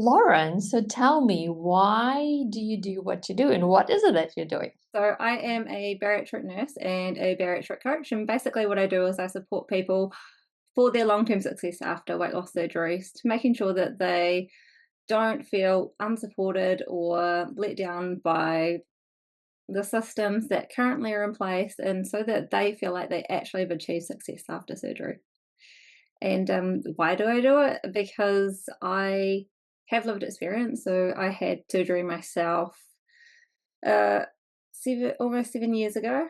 Lauren, so tell me, why do you do what you do and what is it that you're doing? So I am a bariatric nurse and a bariatric coach, and basically what I do is I support people for their long-term success after weight loss surgeries, to making sure that they don't feel unsupported or let down by the systems that currently are in place, and so that they feel like they actually have achieved success after surgery. And why do I do it? Because I have lived experience. So I had surgery myself uh, almost 7 years ago,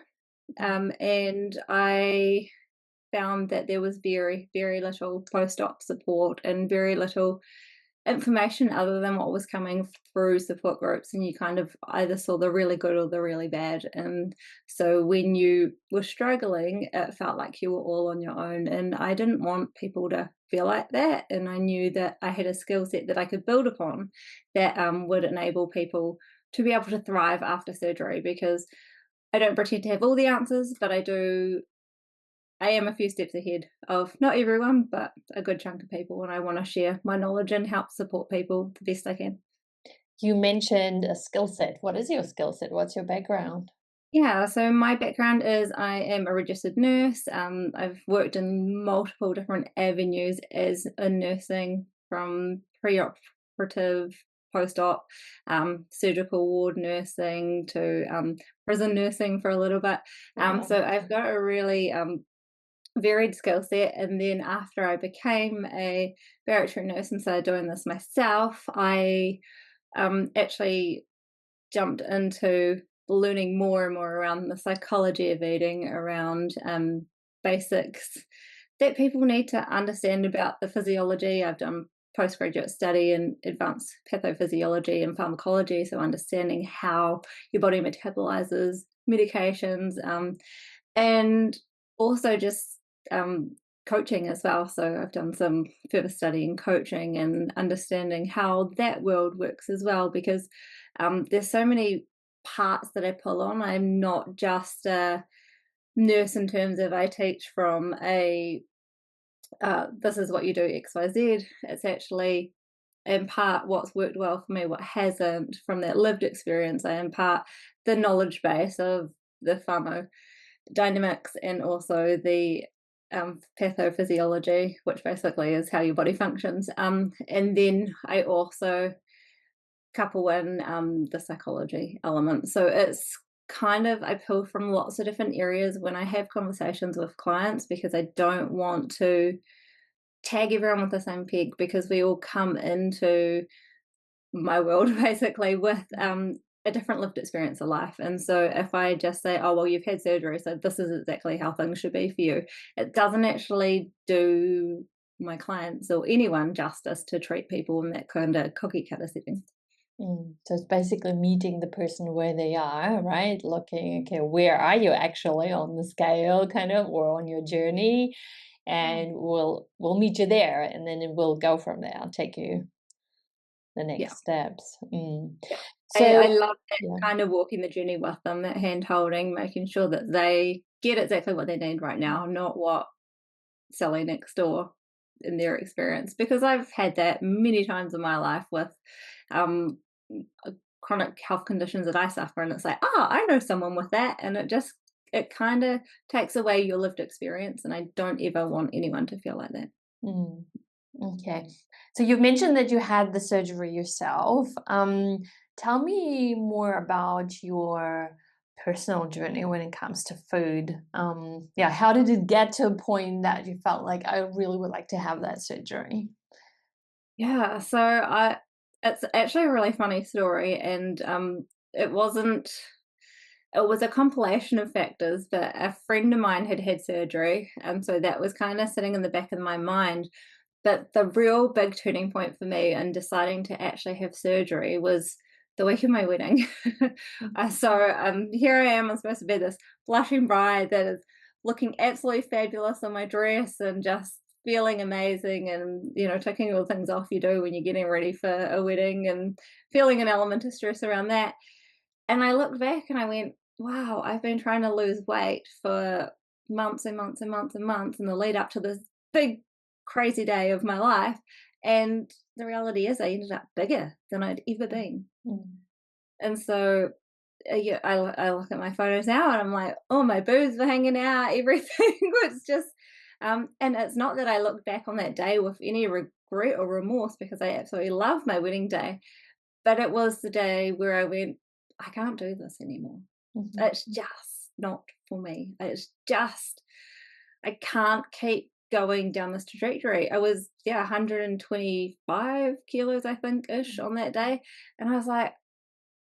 and I found that there was very, very little post-op support and very little information other than what was coming through support groups, and you kind of either saw the really good or the really bad. And so when you were struggling, it felt like you were all on your own, and I didn't want people to feel like that. And I knew that I had a skill set that I could build upon that would enable people to be able to thrive after surgery, because I don't pretend to have all the answers, but I am a few steps ahead of not everyone, but a good chunk of people, and I want to share my knowledge and help support people the best I can. You mentioned a skill set. What is your skill set? What's your background? Yeah, so my background is I am a registered nurse. I've worked in multiple different avenues as a nursing, from pre-operative, post-op, surgical ward nursing to prison nursing for a little bit. Wow. So I've got a really varied skill set. And then after I became a bariatric nurse and started doing this myself, I actually jumped into learning more and more around the psychology of eating, around basics that people need to understand about the physiology. I've done postgraduate study in advanced pathophysiology and pharmacology, so understanding how your body metabolizes medications, and also just coaching as well. So I've done some further study in coaching and understanding how that world works as well, because there's so many parts that I pull on. I'm not just a nurse in terms of I teach from a this is what you do XYZ. It's actually in part what's worked well for me, what hasn't. From that lived experience, I impart the knowledge base of the dynamics, and also the pathophysiology, which basically is how your body functions. And then I also couple in the psychology element. So it's kind of, I pull from lots of different areas when I have conversations with clients, because I don't want to tag everyone with the same peg, because we all come into my world basically with a different lived experience of life. And so if I just say, oh, well, you've had surgery, so this is exactly how things should be for you, it doesn't actually do my clients or anyone justice to treat people in that kind of cookie cutter setting. So it's basically meeting the person where they are, right? Looking, okay, where are you actually on the scale, kind of, or on your journey? And we'll meet you there, and then we'll go from there. I'll take you the Yeah. next steps. Yeah. I So, love that yeah. kind of walking the journey with them, that hand holding, making sure that they get exactly what they need right now, not what Sally next door in their experience. Because I've had that many times in my life with um, chronic health conditions that I suffer, and it's like, oh, I know someone with that, and it kind of takes away your lived experience, and I don't ever want anyone to feel like that. Mm. Okay. So you mentioned that you had the surgery yourself. Tell me more about your personal journey when it comes to food. Yeah, how did it get to a point that you felt like I really would like to have that surgery? Yeah, so I it's actually a really funny story, and it wasn't it was a compilation of factors, but a friend of mine had had surgery, and so that was kind of sitting in the back of my mind. But the real big turning point for me in deciding to actually have surgery was the week of my wedding. Here I am, I'm supposed to be this blushing bride that is looking absolutely fabulous in my dress and just feeling amazing, and ticking all the things off you do when you're getting ready for a wedding, and feeling an element of stress around that. And I looked back and I went, wow, I've been trying to lose weight for months and months and months and months in the lead up to this big crazy day of my life. And the reality is I ended up bigger than I'd ever been. Mm. And so yeah, I look at my photos now and I'm like, oh, my boobs were hanging out, everything was just, and it's not that I look back on that day with any regret or remorse because I absolutely love my wedding day, but it was the day where I went, I can't do this anymore. Mhm. It's just not for me. It's just, I can't keep going down this trajectory. I was, yeah, 125 kilos, I think, ish on that day. And I was like,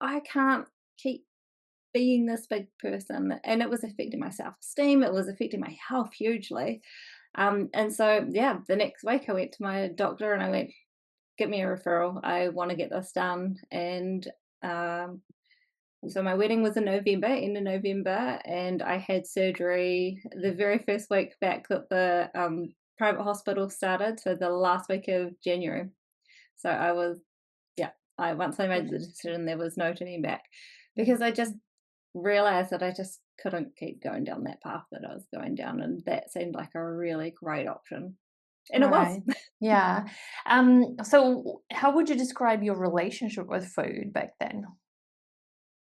I can't keep being this big person. And it was affecting my self esteem. It was affecting my health hugely. And so, yeah, the next week I went to my doctor and I went, get me a referral. I want to get this done. And um, so my wedding was in November, end of November, and I had surgery the very first week back that the private hospital started. So the last week of January. So I was, yeah, I once I made the decision, there was no turning back because I just realized that I just couldn't keep going down that path that I was going down, and that seemed like a really great option. And it was. Right. Yeah. So how would you describe your relationship with food back then?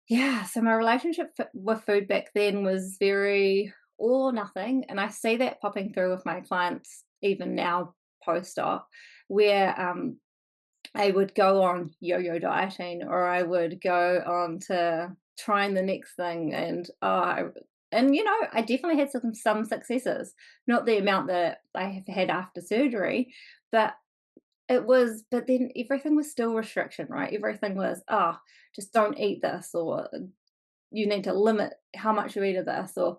Yeah, so my relationship with food back then was very all or nothing, and I see that popping through with my clients even now post-op, where I would go on yo-yo dieting, or I would go on to trying the next thing, and and I definitely had some successes, not the amount that I have had after surgery, but but then everything was still restriction, right? Everything was, oh, just don't eat this, or you need to limit how much you eat of this, or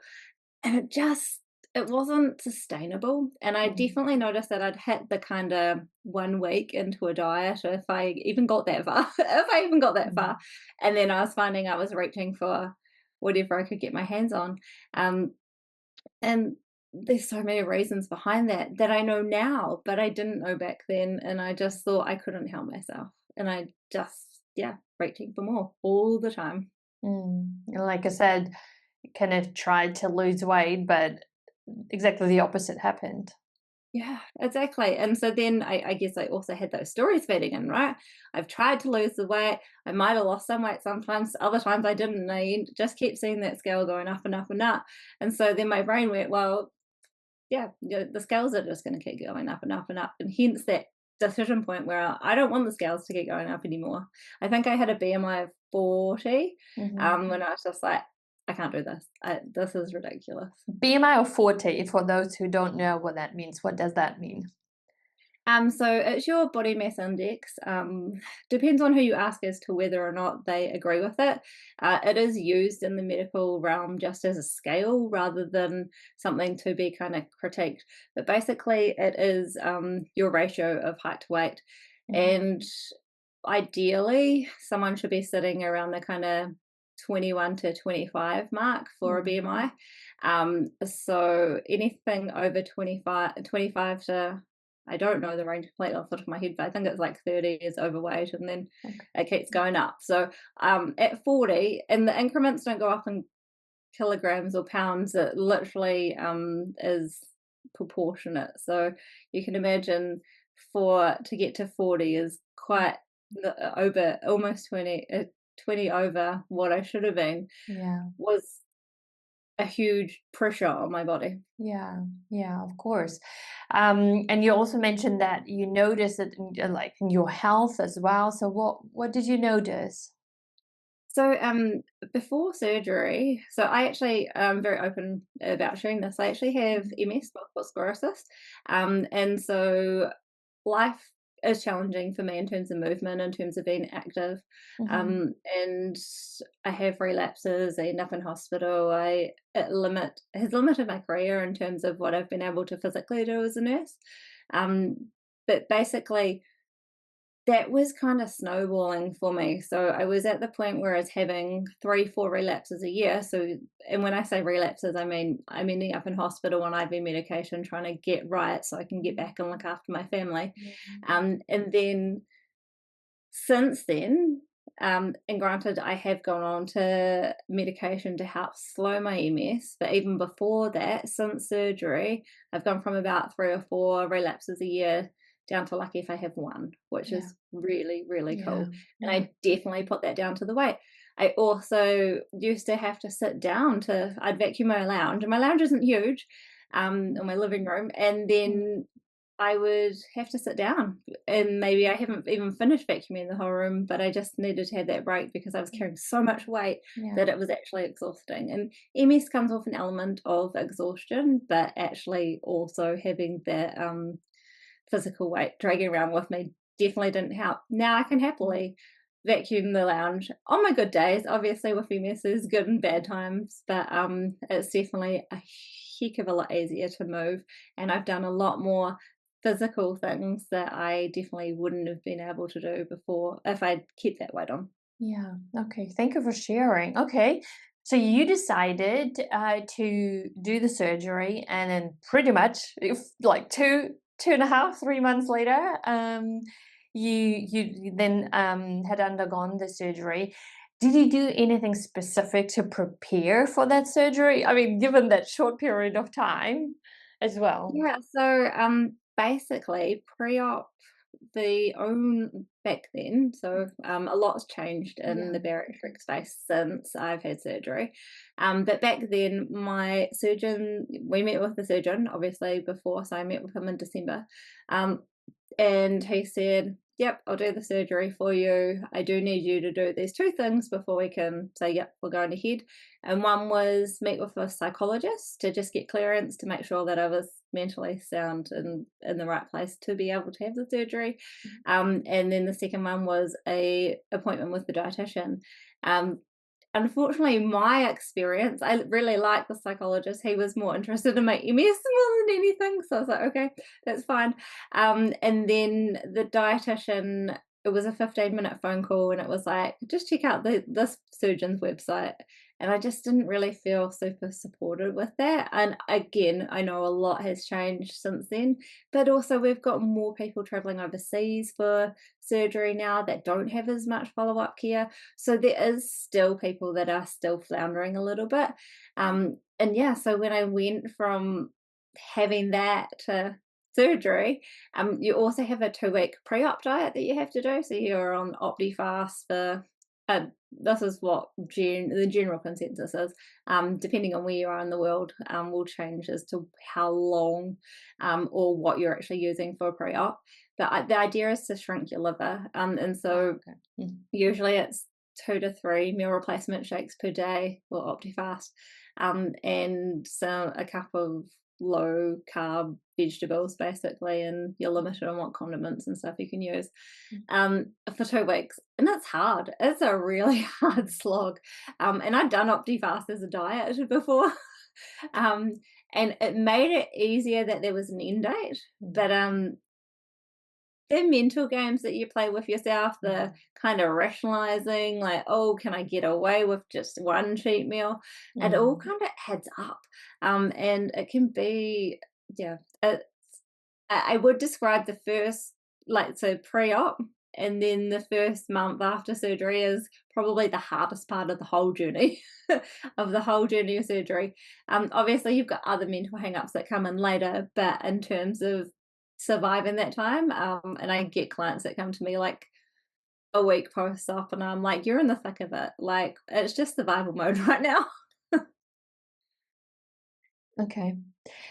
and it wasn't sustainable. And I Mm. definitely noticed that I'd hit the kind of 1 week into a diet, if I even got that far, if I even got that far, Mm. and then I was finding I was reaching for whatever I could get my hands on. Um, and there's so many reasons behind that I know now, but I didn't know back then. And I just thought I couldn't help myself. And I just, yeah, reaching for more all the time. Mm. And like I said, kind of tried to lose weight, but exactly the opposite happened. Yeah, exactly. And so then I guess I also had those stories feeding in, right? I've tried to lose the weight. I might have lost some weight sometimes, other times I didn't. And I just keep seeing that scale going up and up and up. And so then my brain went, well, yeah, the scales are just going to keep going up and up and up. And hence that decision point where I don't want the scales to keep going up anymore. I think I had a BMI of 40 Mhm. when I was just like, I can't do this. This is ridiculous. BMI of 40, for those who don't know what that means, what does that mean? So it's your body mass index. Depends on who you ask as to whether or not they agree with it. It is used in the medical realm just as a scale rather than something to be kind of critiqued. But basically, it is your ratio of height to weight. Mhm. And ideally, someone should be sitting around the kind of 21 to 25 mark for a Mhm. BMI. So anything over 25 to, I don't know the range completely off the top of my head, but I think it's like 30 is overweight, and then Okay. it keeps going up. So at 40, and the increments don't go up in kilograms or pounds, it literally is proportionate. So you can imagine for to get to 40 is quite over almost 20 over what I should have been, Yeah. was a huge pressure on my body. Yeah, yeah, of course. And you also mentioned that you noticed it in, like in your health as well. So what did you notice? So before surgery, so I actually am very open about sharing this. I actually have Mhm. MS, multiple sclerosis, and so life is challenging for me in terms of movement, in terms of being active, Mhm. and I have relapses. I end up in hospital. It has limited my career in terms of what I've been able to physically do as a nurse, um, but basically that was kind of snowballing for me. So I was at the point where I was having 3, 4 relapses a year. So, and when I say relapses, I mean I'm ending up in hospital on IV medication, trying to get right so I can get back and look after my family. Mhm. And then since then, and granted, I have gone on to medication to help slow my MS, but even before that, since surgery, I've gone from about 3 or 4 relapses a year down to lucky if I have one, which Yeah. is really, really Yeah. cool. And Yeah. I definitely put that down to the weight. I also used to have to sit down I'd vacuum my lounge, and my lounge isn't huge, in my living room, and Mm. then I would have to sit down, and maybe I haven't even finished vacuuming the whole room, but I just needed to have that break because I was carrying so much weight Yeah. that it was actually exhausting. And MS comes off an element of exhaustion, but actually also having that physical weight dragging around with me definitely didn't help. Now I can Mm. happily vacuum the lounge on my good days. Obviously, with MS, there's good and bad times, but it's definitely a heck of a lot easier to move, and I've done a lot more physical things that I definitely wouldn't have been able to do before if I'd kept that weight on. Yeah. Okay. Thank you for sharing. Okay. So you decided to do the surgery, and then pretty much, if like 2.5, 3 months later, you then had undergone the surgery. Did you do anything specific to prepare for that surgery? I mean, given that short period of time as well. Yeah, so basically pre-op the own back then, so a lot's changed in Yeah. the Okay. bariatric space since I've had surgery. But back then my surgeon, we met with the surgeon obviously before, so I met with him in December. Um, and he said, "Yep, I'll do the surgery for you. I do need you to do these two things before we can say, yep, we're going ahead." And one was meet with a psychologist to just get clearance to make sure that I was mentally sound and in the right place to be able to have the surgery. And then the second one was a appointment with the dietitian. Um, Unfortunately, my experience, I really like the psychologist. He was more interested in my MS more than anything. So I was like, okay, that's fine. And then the dietitian, it was a 15-minute phone call, and it was like, just check out this surgeon's website. And I just didn't really feel super supported with that. And again, I know a lot has changed since then, but also we've got more people traveling overseas for surgery now that don't have as much follow up care. So there is still people that are still floundering a little bit. And yeah, so when I went from having that to surgery, you also have a 2-week pre-op diet that you have to do. So you're on OptiFast for uh, this is what the general consensus is. Depending on where you are in the world, will change as to how long or what you're actually using for pre-op. But the idea is to shrink your liver, and Ah, so okay. Mhm. usually it's 2 to 3 meal replacement shakes per day or OptiFast, and a cup of low carb vegetables basically, and you're limited on what condiments and stuff you can use Mm. for 2 weeks. And that's hard. It's a really hard slog. And I'd done OptiFast as a diet before. um, and it made it easier that there was an end date. Mm. But the mental games that you play with yourself, the Mhm. kind of rationalizing, like, oh, can I get away with just one cheat meal? It all Mm. kind of adds up. And it can be, yeah, I would describe the first, like, so pre op, and then the first month after surgery is probably the hardest part of the whole journey of the whole journey of surgery. Obviously, you've got other mental hang-ups that come in later, but in terms of surviving that time, and I get clients that come to me like a week post op, and I'm like, "You're in the thick of it. Like, it's just survival mode right now." Okay.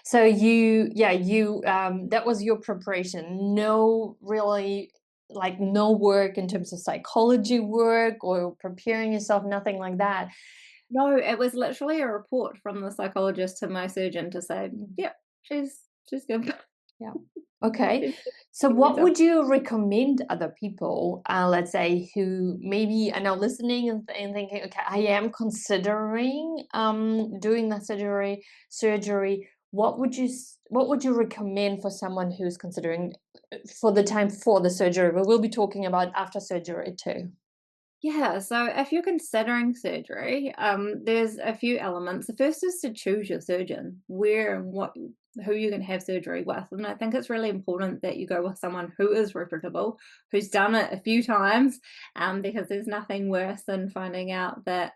So you that was your preparation. No really like no work in terms of psychology work or preparing yourself, nothing like that. No, it was literally a report from the psychologist to my surgeon to say, Mm. "Yep, she's good." Yeah. Okay. She's So good what herself. would you recommend other people, let's say, who maybe are now listening and thinking, okay, I am considering doing that surgery. What would you recommend for someone who's considering for the time for the surgery? We will be talking about after surgery too. Yeah, so if you're considering surgery, there's a few elements. The first is to choose your surgeon, where and what, who you can have surgery with. And I think it's really important that you go with someone who is reputable, who's done it a few times, because there's nothing worse than finding out that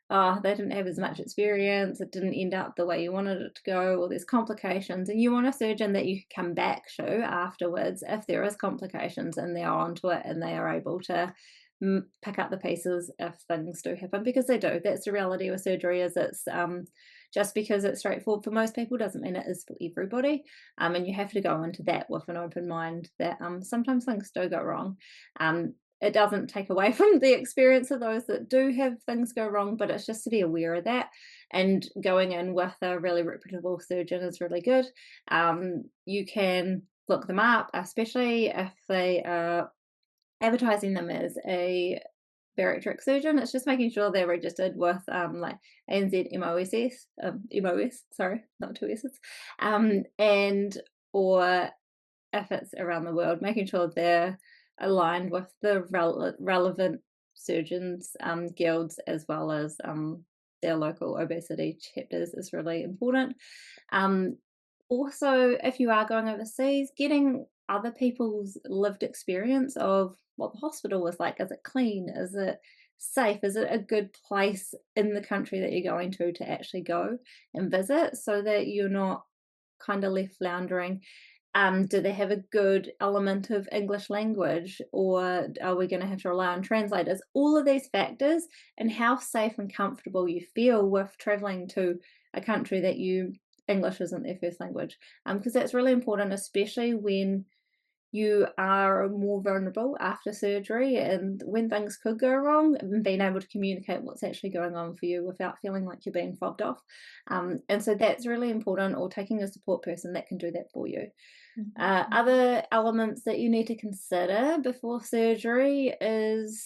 oh, they didn't have as much experience, it didn't end up the way you wanted it to go, or there's complications, and you want a surgeon that you can come back to afterwards if there is complications and they're onto it and they are able to pick up the pieces if things do happen, because they do. That's the reality with surgery, is it's just because it's straightforward for most people doesn't mean it is for everybody. And you have to go into that with an open mind that sometimes things do go wrong. It doesn't take away from the experience of those that do have things go wrong, but it's just to be aware of that. And going in with a really reputable surgeon is really good. You can look them up, especially if they are advertising them as a bariatric surgeon. It's just making sure they're registered with like ANZ MOSS, MOS, sorry, not two S's, and or if it's around the world, making sure they're aligned with the relevant surgeons guilds, as well as their local obesity chapters is really important. Um, Also, if you are going overseas, getting other people's lived experience of what the hospital was like. Is it clean? Is it safe? Is it a good place in the country that you're going to actually go and visit, so that you're not kind of left floundering? Do they have a good element of English language, or are we going to have to rely on translators? All of these factors, and how safe and comfortable you feel with traveling to a country that you English isn't their first language, because that's really important, especially when you are more vulnerable after surgery and when things could go wrong, and being able to communicate what's actually going on for you without feeling like you're being fobbed off. And so that's really important, or taking a support person that can do that for you. Other elements that you need to consider before surgery is,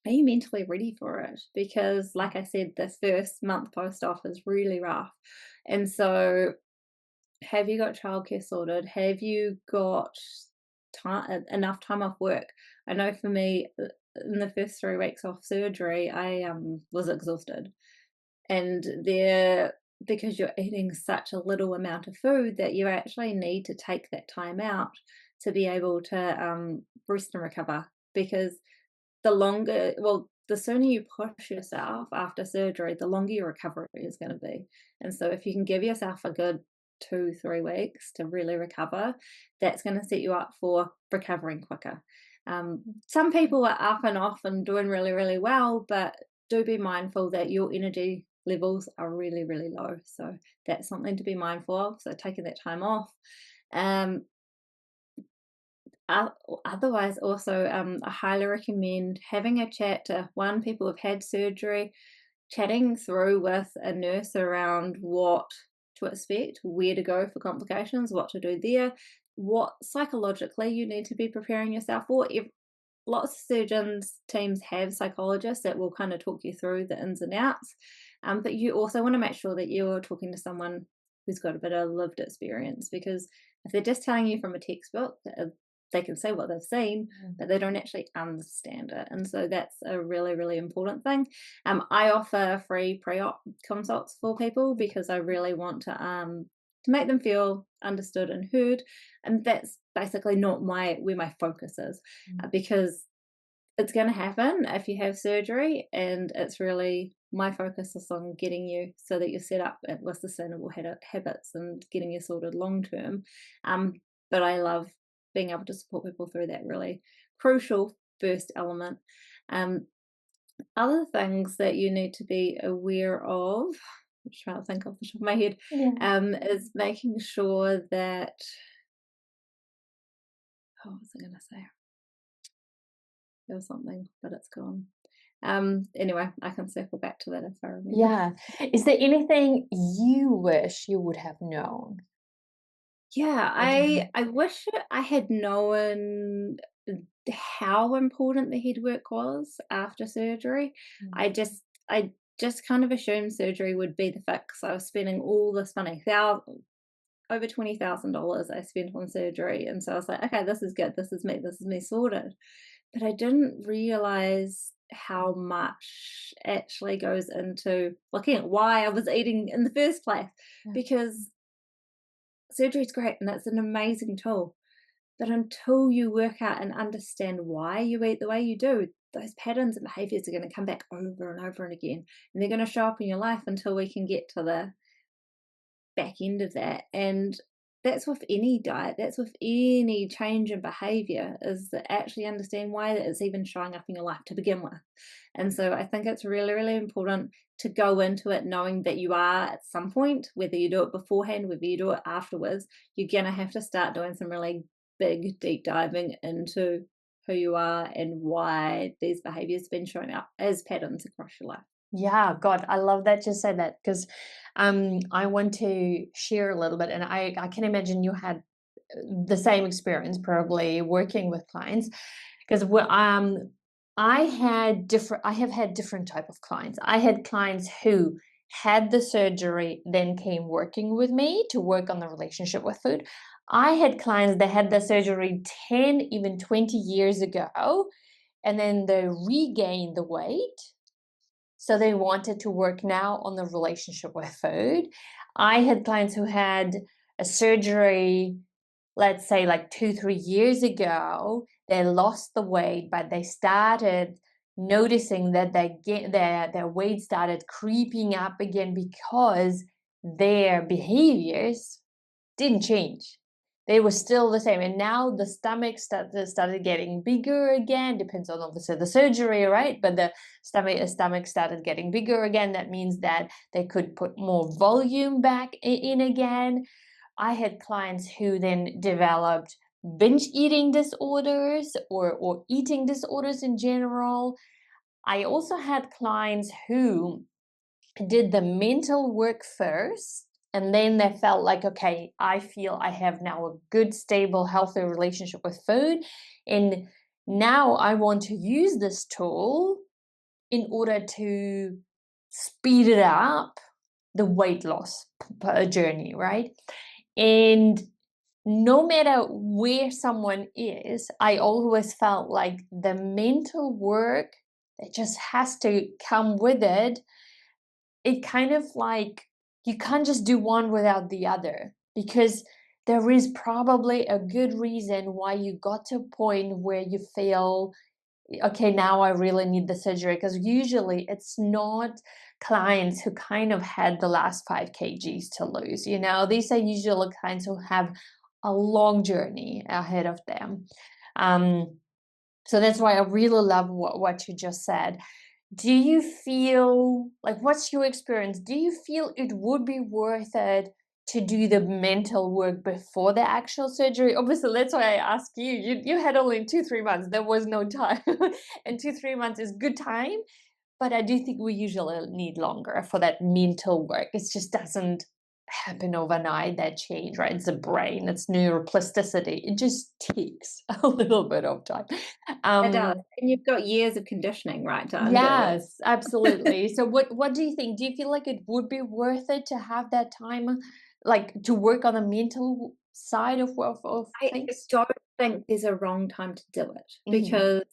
are you mentally ready for it? Because, like I said, the first month post op is really rough. And so, have you got childcare sorted? Have you got enough time off work? I know for me, in the first 3 weeks off surgery, I was exhausted, and there, because you're eating such a little amount of food, that you actually need to take that time out to be able to rest and recover. Because the longer, well, the sooner you push yourself after surgery, the longer your recovery is going to be. And so, if you can give yourself a good 2-3 weeks to really recover, that's going to set you up for recovering quicker. Some people are up and off and doing really, really well, but do be mindful that your energy levels are really, really low. So, that's something to be mindful of. So, taking that time off. Um, Otherwise, also, I highly recommend having a chat to one, people who've had surgery, chatting through with a nurse around what to expect, where to go for complications, what to do there, what psychologically you need to be preparing yourself for. Lots of surgeons teams have psychologists that will kind of talk you through the ins and outs, but you also want to make sure that you're talking to someone who's got a bit of lived experience, because if they're just telling you from a textbook, they can say what they've seen, but they don't actually understand it. And so that's a really, really important thing. I offer free pre-op consults for people, because I really want to make them feel understood and heard. And that's basically not where my focus is, because it's going to happen if you have surgery, and it's really, my focus is on getting you so that you're set up with sustainable habits and getting you sorted long term. But I love being able to support people through that really crucial first element. Other things that you need to be aware of, I'm just trying to think off the top of my head, Yeah. is making sure that, oh, what was I going to say? There was something, but it's gone. Anyway, I can circle back to that if I remember. Yeah. Is there anything you wish you would have known? Yeah, Or do you I wish I had known how important the head work was after surgery. I Mm. just I just kind of assumed surgery would be the fix. I was spending all this money, over $20,000 I spent on surgery, and so I was like, okay, this is good. This is me sorted. But I didn't realize how much actually goes into looking at why I was eating in the first place, Yeah. because surgery is great and it's an amazing tool. But until you work out and understand why you eat the way you do, those patterns and behaviors are going to come back over and over and again, and they're going to show up in your life until we can get to the back end of that. And that's with any diet, that's with any change in behavior, is to actually understand why that is even showing up in your life to begin with. And so I think it's really, really important to go into it knowing that you are, at some point, whether you do it beforehand, whether you do it afterwards, you're going to have to start doing some really big deep diving into who you are and why these behaviors have been showing up as patterns across your life. Yeah, God, I love that you said that, because I want to share a little bit, and I can imagine you had the same experience probably working with clients, because I have had different type of clients. I had clients who had the surgery, then came working with me to work on the relationship with food. I had clients that had the surgery 10, even 20 years ago, and then they regained the weight, so they wanted to work now on the relationship with food. I had clients who had a surgery, let's say like 2, 3 years ago. They lost the weight, but they started noticing that their weight started creeping up again because their behaviors didn't change. They were still the same. And now the stomach started getting bigger again. Depends on obviously the surgery, right? But the stomach started getting bigger again. That means that they could put more volume back in again. I had clients who then developed binge eating disorders, or eating disorders in general. I also had clients who did the mental work first, and then they felt like, okay, I feel I have now a good, stable, healthy relationship with food, and now I want to use this tool in order to speed it up the weight loss journey, right? And no matter where someone is, I always felt like the mental work that just has to come with it. It kind of like, you can't just do one without the other, because there is probably a good reason why you got to a point where you feel, okay, now I really need the surgery. Because usually it's not clients who kind of had the last 5 kgs to lose. These are usually clients who have a long journey ahead of them. So that's why I really love what you just said. Do you feel like, what's your experience? Do you feel it would be worth it to do the mental work before the actual surgery? Obviously, that's why I ask you. You had only 2, 3 months. There was no time. And 2, 3 months is good time. But I do think we usually need longer for that mental work. It just doesn't happen overnight, that change, right? It's the brain, it's neuroplasticity. It just takes a little bit of time. It does. Um, And you've got years of conditioning, right, to undo it. Yes, absolutely. So what do you think? Do you feel like it would be worth it to have that time, like to work on the mental side of I things? don't think there's a wrong time to do it, Hmm. because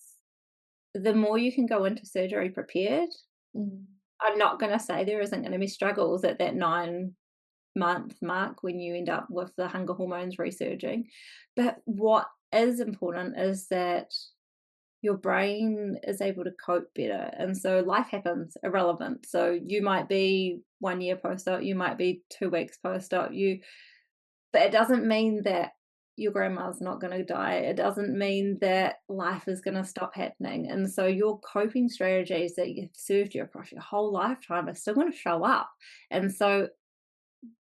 the more you can go into surgery prepared, Hmm. I'm not going to say there isn't going to be struggles at that 9-month mark when you end up with the hunger hormones resurging. But what is important is that your brain is able to cope better. And so life happens irrelevant. So you might be 1 year post-op, you might be 2 weeks post-op, but it doesn't mean that your grandma's not going to die. It doesn't mean that life is going to stop happening. And so your coping strategies that you've served you across your whole lifetime are still going to show up. And so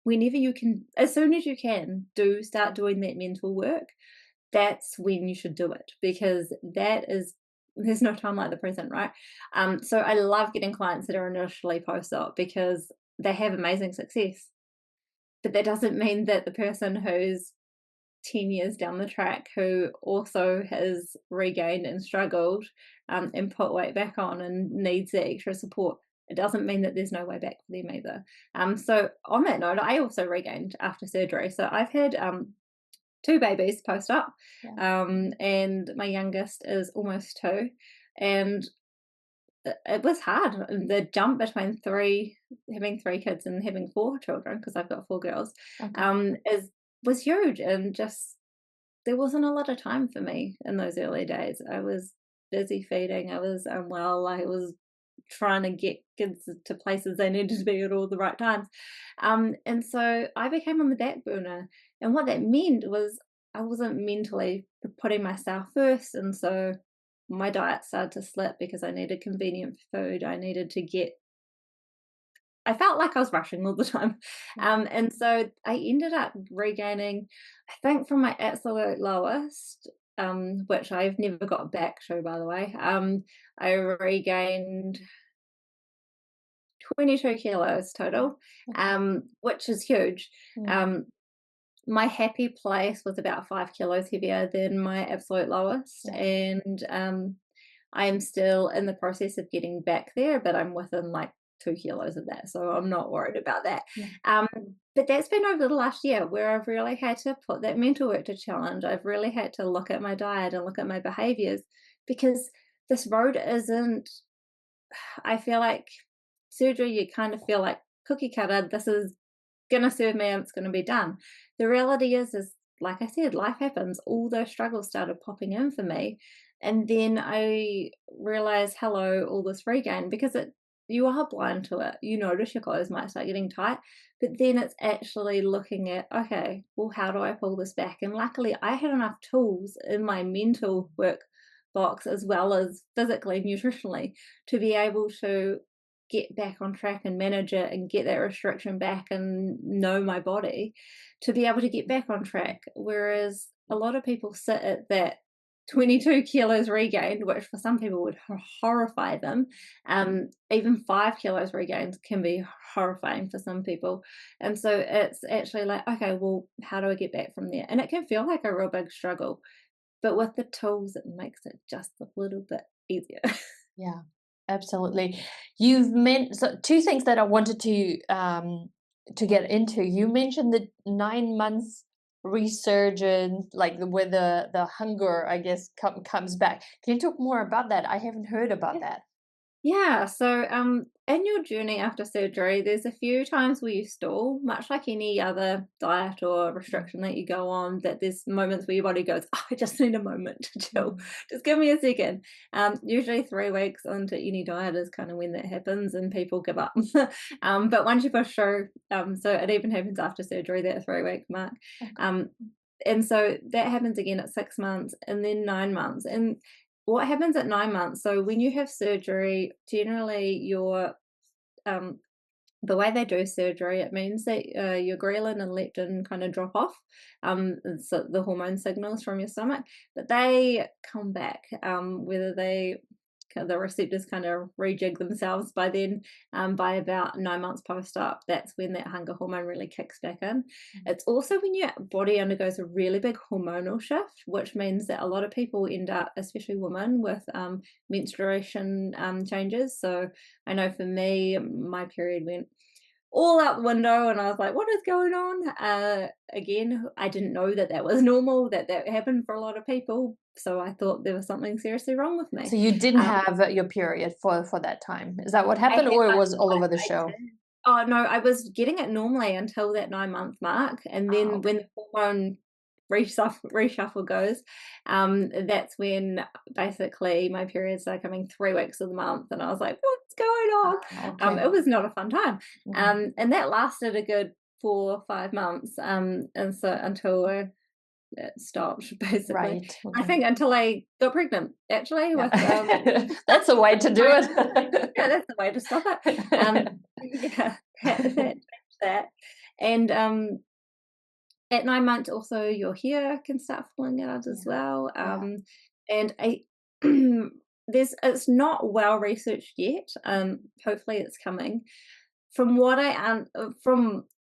whenever you can, as soon as you can, do start doing that mental work. That's when you should do it, because there's no time like the present, right? So I love getting clients that are initially post-op because they have amazing success, but that doesn't mean that the person who's 10 years down the track, who also has regained and struggled, and put weight back on and needs that extra support, it doesn't mean that there's no way back for them either. So on that note, I also regained after surgery. So I've had 2 babies post-op, Yeah. and my youngest is almost 2, and it was hard. The jump between having 3 kids and having 4 children, because I've got 4 girls, Okay. is was huge, and just there wasn't a lot of time for me in those early days. busy feeding, I was unwell, I was trying to get kids to places they needed to be at all the right times. And so I became on the back burner. And what that meant was I wasn't mentally putting myself first. And so my diet started to slip because I needed convenient food. I felt like I was rushing all the time. And so I ended up regaining, I think from my absolute lowest, which I've never got back to, by the way, I regained 22 kilos total, which is huge. Mm. Um, my happy place was about 5 kilos heavier than my absolute lowest. Yeah. And I am still in the process of getting back there, but I'm within like 2 kilos of that. So I'm not worried about that. Yeah. Um, but that's been over the last year where I've really had to put that mental work to challenge. I've really had to look at my diet and look at my behaviors, because this road isn't, I feel like surgery, you kind of feel like cookie cutter, this is gonna serve me and it's gonna be done. The reality is like I said, life happens. All those struggles started popping in for me. And then I realized, hello, all this regain, because you are blind to it. You notice your clothes might start getting tight, but then it's actually looking at, okay, well, how do I pull this back? And luckily I had enough tools in my mental work box as well as physically, nutritionally, to be able to get back on track and manage it and get that restriction back and know my body to be able to get back on track. Whereas a lot of people sit at that 22 kilos regained, which for some people would horrify them. Even 5 kilos regained can be horrifying for some people. And so it's actually like, okay, well, how do I get back from there? And it can feel like a real big struggle, but with the tools, it makes it just a little bit easier. Yeah, absolutely. You've meant so two things that I wanted to get into. You mentioned the 9 months resurgence, like where the hunger, I guess, comes back. Can you talk more about that? I haven't heard about that. Yeah, so in your journey after surgery, there's a few times where you stall, much like any other diet or Mm, restriction that you go on, that there's moments where your body goes, oh, I just need a moment to chill. mm, Just give me a second. Usually 3 weeks into any diet is kind of when that happens and people give up. But once you push through, so it even happens after surgery, that 3 week mark. okay. Um, and so that happens again at 6 months and then 9 months. And what happens at 9 months? So when you have surgery, generally um, the way they do surgery, it means that your ghrelin and leptin kind of drop off, and so the hormone signals from your stomach, but they come back, whether the receptors kind of rejig themselves by then. By about 9 months post-op, that's when that hunger hormone really kicks back in. Mm. It's also when your body undergoes a really big hormonal shift, which means that a lot of people end up, especially women, with menstruation changes. So I know for me, my period went all out the window and I was like, what is going on? Again, I didn't know that that was normal, that happened for a lot of people. So I thought there was something seriously wrong with So me. you didn't Um, have your period for that time. Is that what I happened, had or it I was all over the I show? did. Oh, no, I was getting it normally until that 9-month mark, and Ah, then when okay. the hormone reshuffle goes, that's when basically my periods started coming 3 weeks of the month, and I was like, "What's going on?" Ah, okay. It was not a fun time, Mm, and that lasted a good 4 or 5 months, and so until it stopped, basically. right. I Okay. think until I got pregnant, actually, Yeah. with, That's a way to do yeah, it. that's the way to stop it. Yeah, that changed that. And at 9 months, also your hair can start falling out as Yeah. well. Yeah. And I, it's not well researched yet. Hopefully, it's coming. From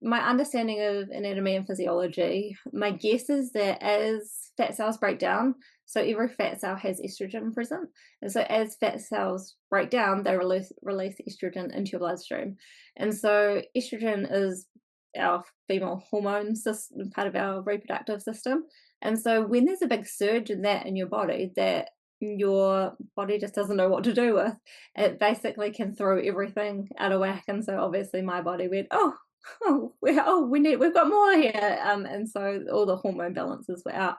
my understanding of anatomy and physiology, my guess is that as fat cells break down, so every fat cell has estrogen present, and so as fat cells break down, they release estrogen into your bloodstream, and so estrogen is our female hormone system, part of our reproductive system, and so when there's a big surge in that in your body that your body just doesn't know what to do with, it basically can throw everything out of whack. And so obviously my body went, we've got more here, and so all the hormone balances were out.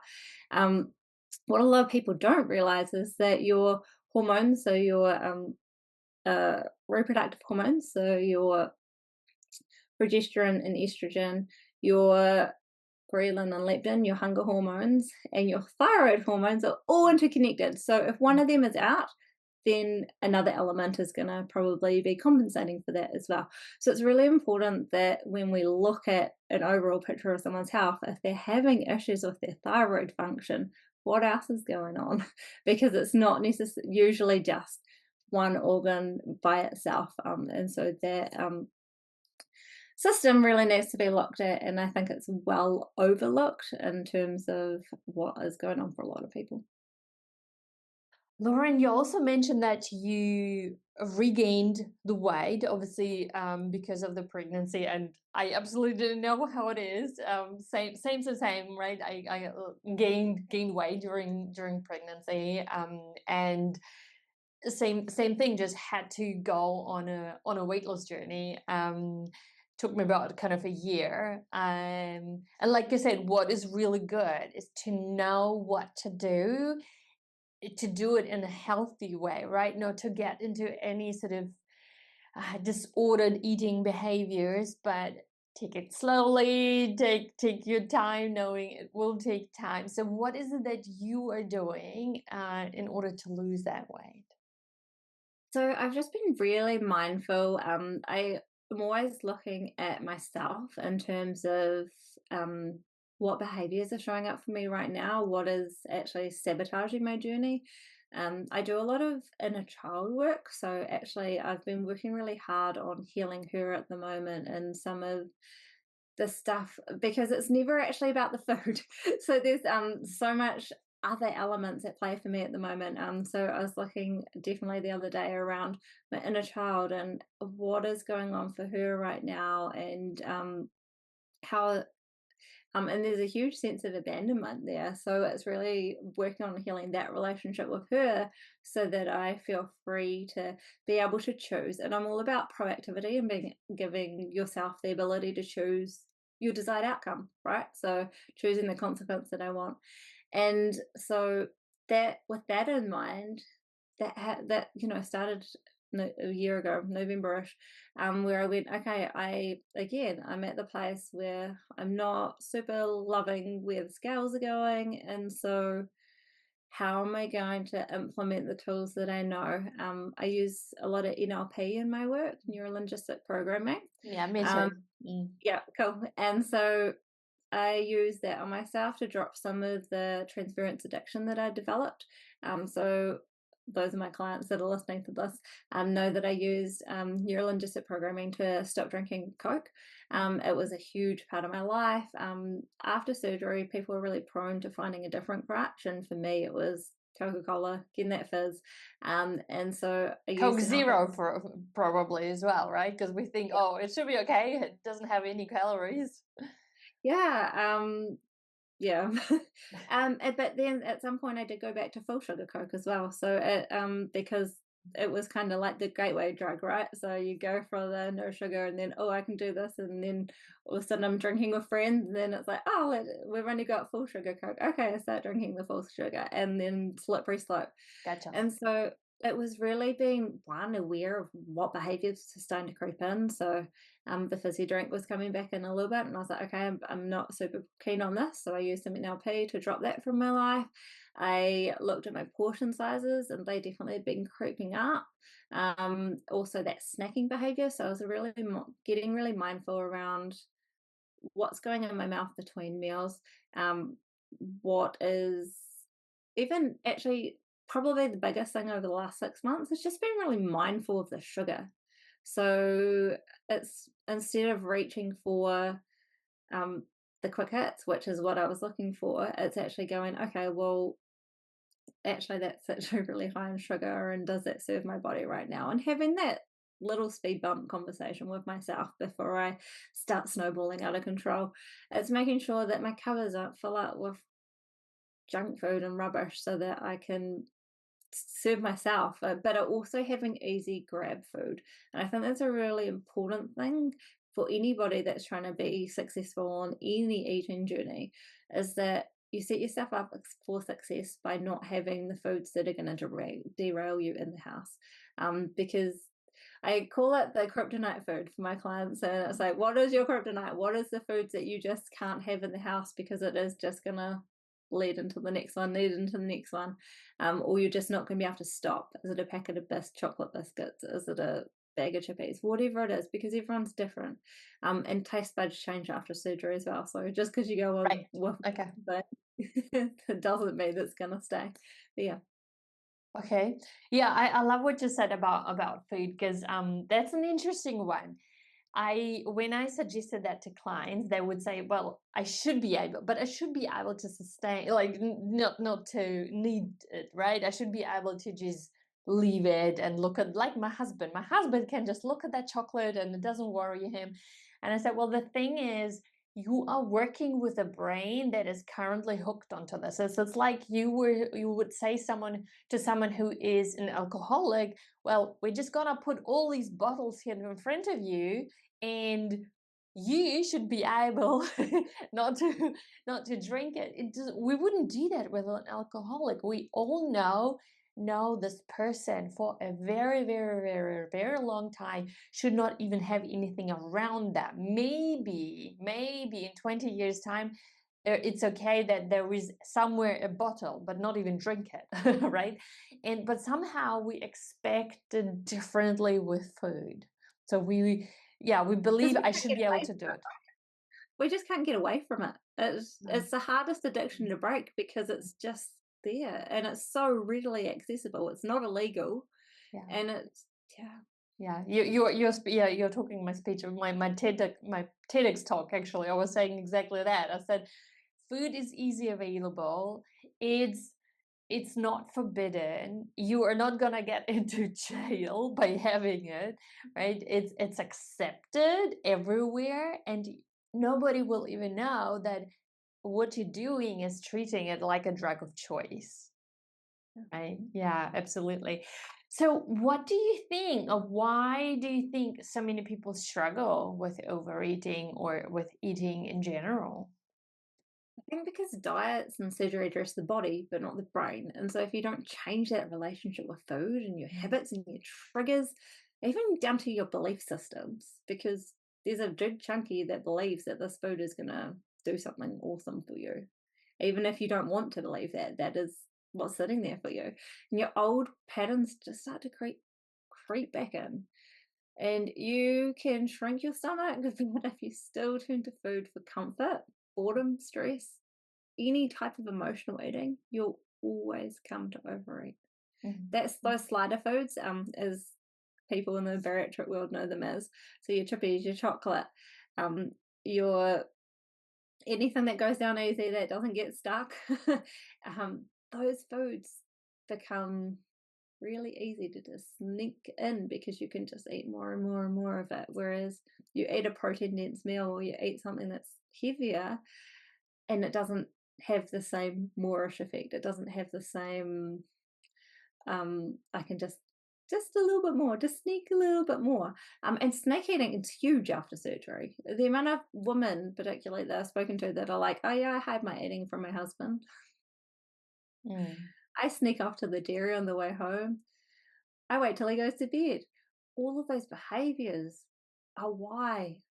What a lot of people don't realize is that your hormones, so your reproductive hormones, so your progesterone and estrogen, your ghrelin and leptin, your hunger hormones, and your thyroid hormones are all interconnected. So if one of them is out, then another element is going to probably be compensating for that as well. So it's really important that when we look at an overall picture of someone's health, if they're having issues with their thyroid function, what else is going on? Because it's not necessarily usually just one organ by itself. And so that system really needs to be looked at, and I think it's well overlooked in terms of what is going on for a lot of people. Lauren, you also mentioned that you regained the weight, obviously, because of the pregnancy, and I absolutely didn't know how it is. Same, right? I gained weight during pregnancy, and same thing. Just had to go on a weight loss journey. Took me about kind of a year, and like you said, what is really good is to know what to do it in a healthy way, right? Not to get into any sort of disordered eating behaviors, but take it slowly, take your time, knowing it will take time. So what is it that you are doing in order to lose that weight? So I've just been really mindful. I am always looking at myself in terms of what behaviors are showing up for me right now, what is actually sabotaging my journey. I do a lot of inner child work. So actually, I've been working really hard on healing her at the moment, and some of the stuff, because it's never actually about the food. So there's so much other elements at play for me at the moment. So I was looking definitely the other day around my inner child and what is going on for her right now, and how and there's a huge sense of abandonment there. So it's really working on healing that relationship with her so that I feel free to be able to choose. And I'm all about proactivity and being giving yourself the ability to choose your desired outcome, right? So choosing the consequence that I want. And so that with that in mind, that started a year ago, Novemberish, where I went, okay, I'm at the place where I'm not super loving where the scales are going, and so how am I going to implement the tools that I know? I use a lot of NLP in my work, neuro linguistic programming. Yeah, me Um, too. Mm. yeah, cool. And so I use that on myself to drop some of the transference addiction that I developed. So those are my clients that are listening to this, know that I used neurolinguistic programming to stop drinking Coke. It was a huge part of my life. After surgery, people were really prone to finding a different crutch, and for me, it was Coca-Cola, getting that fizz. And so I Coke used an Zero for probably as well, right? Because we think, oh, it should be okay. It doesn't have any calories. yeah, yeah. But then at some point I did go back to full sugar Coke as well. So because it was kind of like the gateway drug, right? So you go for the no sugar, and then, oh, I can do this, and then all of a sudden I'm drinking with friends, and then it's like, oh, we've only got full sugar Coke. Okay, I start drinking the full sugar, and then slippery slope. Gotcha. And so it was really being aware of what behaviors are starting to creep in. So the fizzy drink was coming back in a little bit, and I was like, okay, I'm not super keen on this. So I used some NLP to drop that from my life. I looked at my portion sizes, and they definitely had been creeping up. Also, that snacking behavior. So I was really getting really mindful around what's going in my mouth between meals. What is even actually probably the biggest thing over the last 6 months has just been really mindful of the sugar. So it's instead of reaching for um, the quick hits, which is what I was looking for, it's actually going, okay, well, actually, that's actually really high in sugar, and does that serve my body right now? And having that little speed bump conversation with myself before I start snowballing out of control. It's making sure that my cupboards aren't full up with junk food and rubbish so that I can serve myself, but also having easy grab food. And I think that's a really important thing for anybody that's trying to be successful on any eating journey, is that you set yourself up for success by not having the foods that are going to derail you in the house. Because I call it the kryptonite food for my clients. And it's like, what is your kryptonite? What is the foods that you just can't have in the house because it is just going to lead into the next one, lead into the next one, or you're just not going to be able to stop? Is it a packet of chocolate biscuits? Is it a bag of chippies? Whatever it is, because everyone's different, and taste buds change after surgery as well. So just because you go Right. on with Okay. it doesn't mean it's going to stay. But yeah. Okay. Yeah, I love what you said about food, because that's an interesting one. When I suggested that to clients, they would say, "Well, I should be able, but I should be able to sustain, like not to need it, right? I should be able to just leave it and look at, like my husband. My husband can just look at that chocolate and it doesn't worry him." And I said, "Well, the thing is, you are working with a brain that is currently hooked onto this. So it's like you would say someone who is an alcoholic, well, we're just gonna put all these bottles here in front of you, and you should be able not to not to drink it. We wouldn't do that with an alcoholic. We all know this person for a very, very, very, very long time, should not even have anything around that. Maybe in 20 years time, it's okay that there is somewhere a bottle, but not even drink it. Right? But somehow we expect it differently with food. So we Because believe we I can't should get be able away to do from it. it. We just can't get away from it. Mm. It's the hardest addiction to break because it's just there and it's so readily accessible. It's not illegal, Yeah. and it's yeah. Yeah, you're talking my speech, my TEDx talk. Actually, I was saying exactly that. I said, food is easy available. It's not forbidden. You are not gonna get into jail by having it, right? It's accepted everywhere, and nobody will even know that what you're doing is treating it like a drug of choice. Right. Yeah, absolutely. So, what do you think, or why do you think so many people struggle with overeating or with eating in general? I think because diets and surgery address the body, but not the brain. And so if you don't change that relationship with food and your Mm. habits and your triggers, even down to your belief systems, because there's a big chunky that believes that this food is going to do something awesome for you. Even if you don't want to believe that, that is what's sitting there for you. And your old patterns just start to creep back in. And you can shrink your stomach, but if you still turn to food for comfort, boredom, stress, any type of emotional eating, you'll always come to overeat. Mhm. That's those slider foods, as people in the bariatric world know them as. So your chippies, your chocolate, your anything that goes down easy that doesn't get stuck. Those foods become really easy to just sneak in because you can just eat more and more and more of it. Whereas you eat a protein dense meal or you eat something that's heavier and it doesn't have the same Moorish effect. It doesn't have the same I can just a little bit more, just sneak a little bit more. And snake eating is huge after surgery. The amount of women, particularly that I've spoken to, that are like, "Oh yeah, I hide my eating from my husband. Mm. I sneak off to the dairy on the way home. I wait till he goes to bed." All of those behaviors are why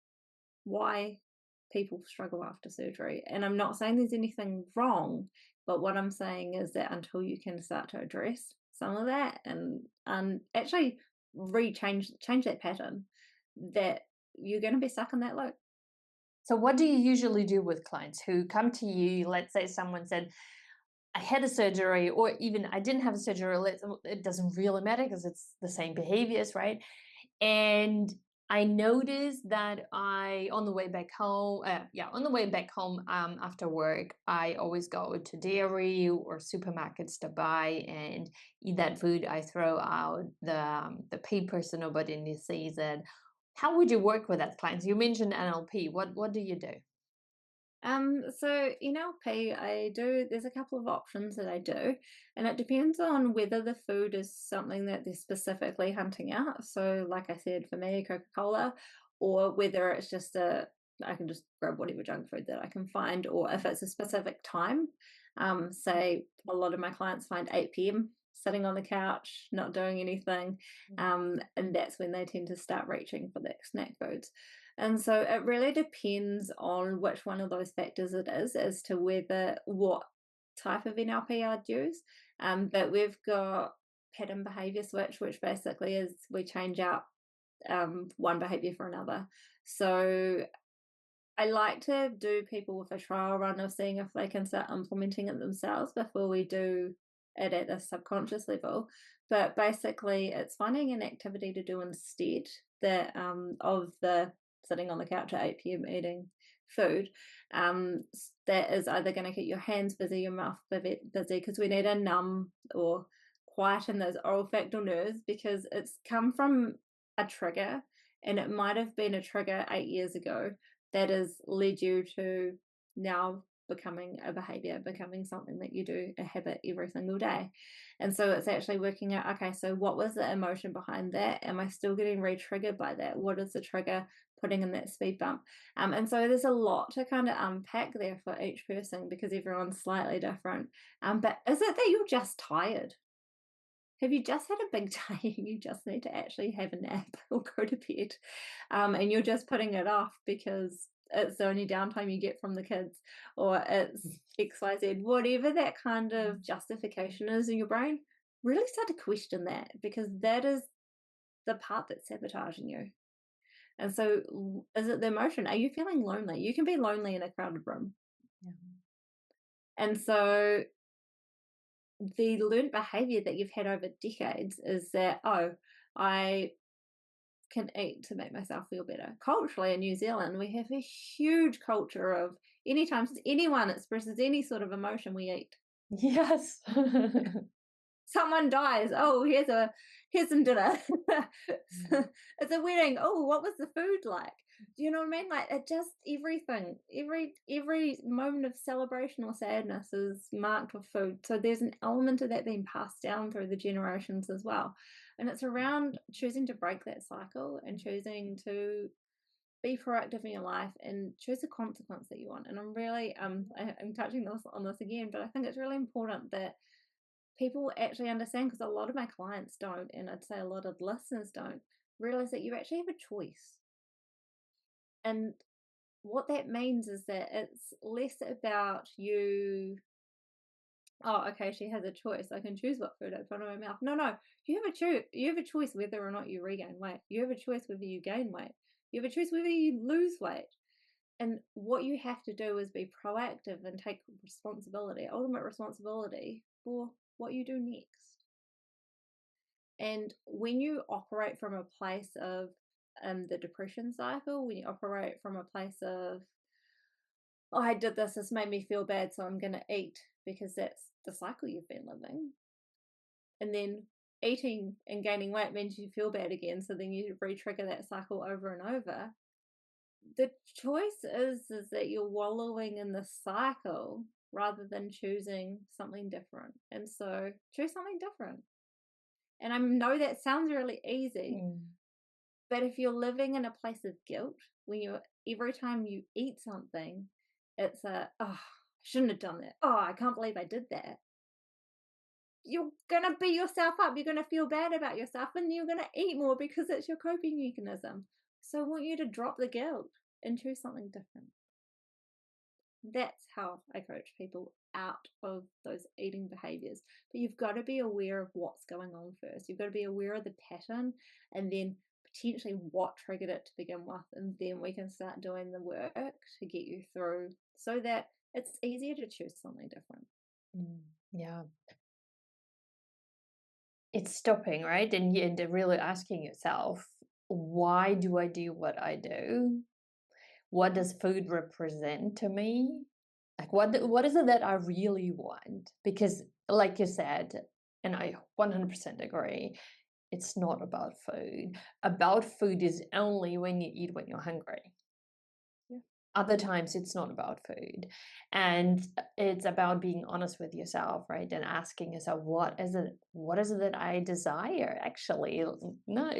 people struggle after surgery. And I'm not saying there's anything wrong, but what I'm saying is that until you can start to address some of that and actually change that pattern, that you're going to be stuck in that loop. So, what do you usually do with clients who come to you? Let's say someone said, I had a surgery, or even I didn't have a surgery. It doesn't really matter because it's the same behaviors, right? And I noticed that on the way back home, on the way back home after work, I always go to dairy or supermarkets to buy and eat that food. I throw out the paper so nobody sees it. How would you work with that clients? You mentioned NLP. What do you do? So in LP, I do. There's a couple of options that I do, and it depends on whether the food is something that they're specifically hunting out. So, like I said, for me, Coca Cola, or whether it's just I can just grab whatever junk food that I can find, or if it's a specific time, say a lot of my clients find 8 p.m. sitting on the couch, not doing anything, and that's when they tend to start reaching for that snack foods. And so it really depends on which one of those factors it is as to whether what type of NLP I'd use. But we've got pattern behavior switch, which basically is we change out one behavior for another. So I like to do people with a trial run of seeing if they can start implementing it themselves before we do it at a subconscious level. But basically, it's finding an activity to do instead that of the sitting on the couch at 8 p.m. eating food. That is either going to keep your hands busy, your mouth busy, because we need to numb or quieten those olfactory nerves, because it's come from a trigger, and it might have been a trigger 8 years ago that has led you to now becoming a behavior, becoming something that you do, a habit every single day. And so it's actually working out, okay, so what was the emotion behind that? Am I still getting re-triggered by that? What is the trigger putting in that speed bump? And so there's a lot to kind of unpack there for each person, because everyone's slightly different. But is it that you're just tired? Have you just had a big day and you just need to actually have a nap or go to bed? And you're just putting it off because it's the only downtime you get from the kids, or it's XYZ, whatever that kind of justification is in your brain, really start to question that, because that is the part that's sabotaging you. And so, is it the emotion? Are you feeling lonely? You can be lonely in a crowded room. Yeah. And so the learned behavior that you've had over decades is that, oh, I can eat to make myself feel better. Culturally in New Zealand, we have a huge culture of anytime anyone expresses any sort of emotion, we eat. Yes. Someone dies, oh, here's some dinner. It's a wedding, oh, what was the food like? Do you know what I mean? Like, it just everything, every moment of celebration or sadness is marked with food. So there's an element of that being passed down through the generations as well. And it's around choosing to break that cycle and choosing to be proactive in your life and choose a consequence that you want. And I'm really I'm touching on this again, but I think it's really important that people actually understand, because a lot of my clients don't, and I'd say a lot of listeners don't realize that you actually have a choice. And what that means is that it's less about you, oh, okay, she has a choice, I can choose what food I put in my mouth. No, you have a choice whether or not you regain weight. You have a choice whether you gain weight. You have a choice whether you lose weight. And what you have to do is be proactive and take responsibility, ultimate responsibility for what you do next. And when you operate from a place of the depression cycle, when you operate from a place of, oh, I did this made me feel bad, so I'm going to eat, because that's the cycle you've been living. And then eating and gaining weight means you feel bad again, so then you re-trigger that cycle over and over. The choice is that you're wallowing in the cycle rather than choosing something different. And so choose something different. And I know that sounds really easy, but if you're living in a place of guilt, when you're every time you eat something, it's a, oh, I shouldn't have done that. Oh, I can't believe I did that. You're gonna beat yourself up. You're gonna feel bad about yourself, and you're gonna eat more because it's your coping mechanism. So I want you to drop the guilt and choose something different. That's how I coach people out of those eating behaviors. But you've got to be aware of what's going on first. You've got to be aware of the pattern, and then potentially what triggered it to begin with. And then we can start doing the work to get you through so that it's easier to choose something different. Yeah. It's stopping, right? And really asking yourself, why do I do what I do? What does food represent to me? Like, what is it that I really want? Because, like you said, and I 100% agree, it's not about food. About food is only when you eat when you're hungry. Yeah. Other times it's not about food, and it's about being honest with yourself, right? And asking yourself, what is it that I desire actually? No,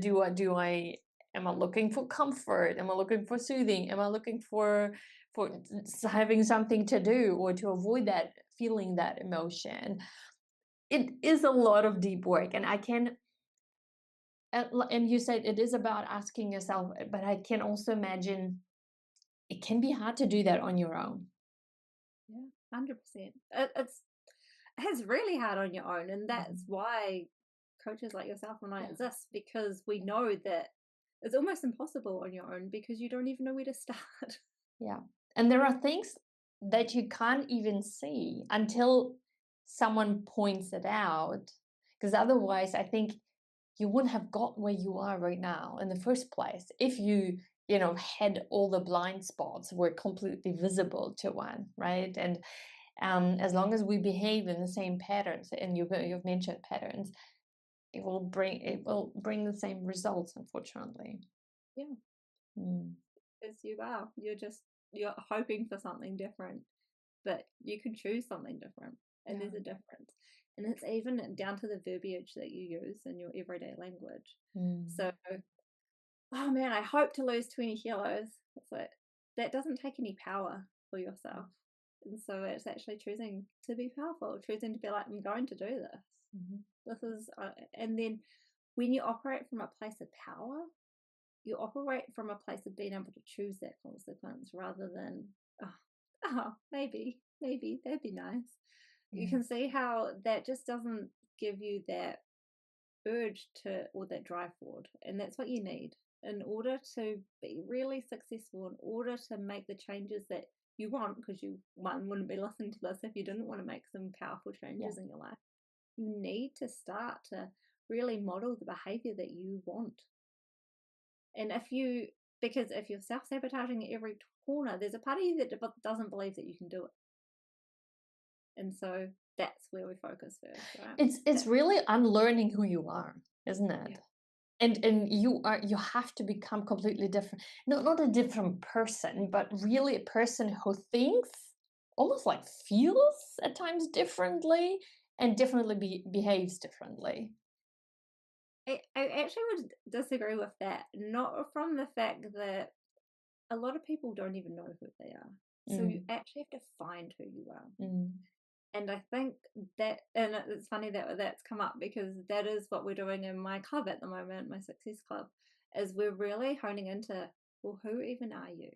do I Am I looking for comfort? Am I looking for soothing? Am I looking for having something to do or to avoid that feeling that emotion? It is a lot of deep work, and I can and you said it is about asking yourself, but I can also imagine it can be hard to do that on your own. Yeah, 100%. It's really hard on your own, and that's Mhm. why coaches like yourself and I Yeah. exist, because we know that it's almost impossible on your own because you don't even know where to start. Yeah. And there are things that you can't even see until someone points it out. Because otherwise, I think you wouldn't have got where you are right now in the first place if you had all the blind spots were completely visible to one, right? And as long as we behave in the same patterns, and you've mentioned patterns, it will bring the same results, unfortunately. Yeah, Mm, because you're hoping for something different, but you can choose something different, and yeah. there's a difference. And it's even down to the verbiage that you use in your everyday language. Mm, So, oh man, I hope to lose 20 kilos. It's like, that doesn't take any power for yourself. And so it's actually choosing to be powerful, choosing to be like, I'm going to do this. mhm. This is, and then when you operate from a place of power, you operate from a place of being able to choose that consequence rather than, oh, maybe that'd be nice. You Yeah. can see how that just doesn't give you that urge to, or that drive forward. And that's what you need in order to be really successful, in order to make the changes that you want, because you, one, wouldn't be listening to this if you didn't want to make some powerful Yeah. changes in your life. You need to start to really model the behavior that you want. And because if you're self sabotaging at every corner, there's a part of you that doesn't believe that you can do it. And so that's where we focus first, right? It's That, really unlearning who you are, isn't yeah. it? And you have to become completely different. No, not a different person, but really a person who thinks, almost like feels at times differently, and definitely behaves differently. I actually would disagree with that, not from the fact that a lot of people don't even know who they are. So you Mm, actually have to find who you are. mm, And I think that, and it's funny that that's come up because that is what we're doing in my club at the moment, my success club, is we're really honing into, well, who even are you?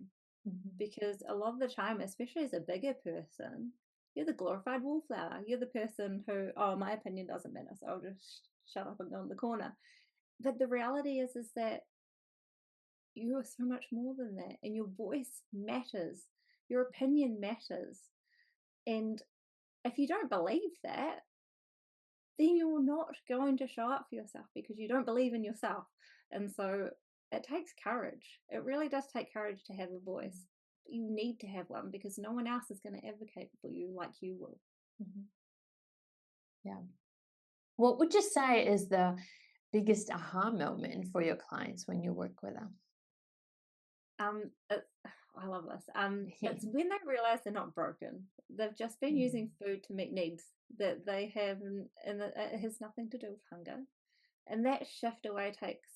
mhm. Because a lot of the time, especially as a bigger person, you're the glorified wallflower. You're the person who, oh, my opinion doesn't matter, so I'll just shut up and go in the corner. But the reality is that you are so much more than that, and your voice matters, your opinion matters. And if you don't believe that, then you're not going to show up for yourself because you don't believe in yourself. And so it takes courage. It really does take courage to have a voice. You need to have one because no one else is going to advocate for you like you will. Mhm. Yeah. What would you say is the biggest aha moment for your clients when you work with them? It's, I love this. It's when they realize they're not broken. They've just been using Mm, food to meet needs that they have, and it has nothing to do with hunger. And that shift away takes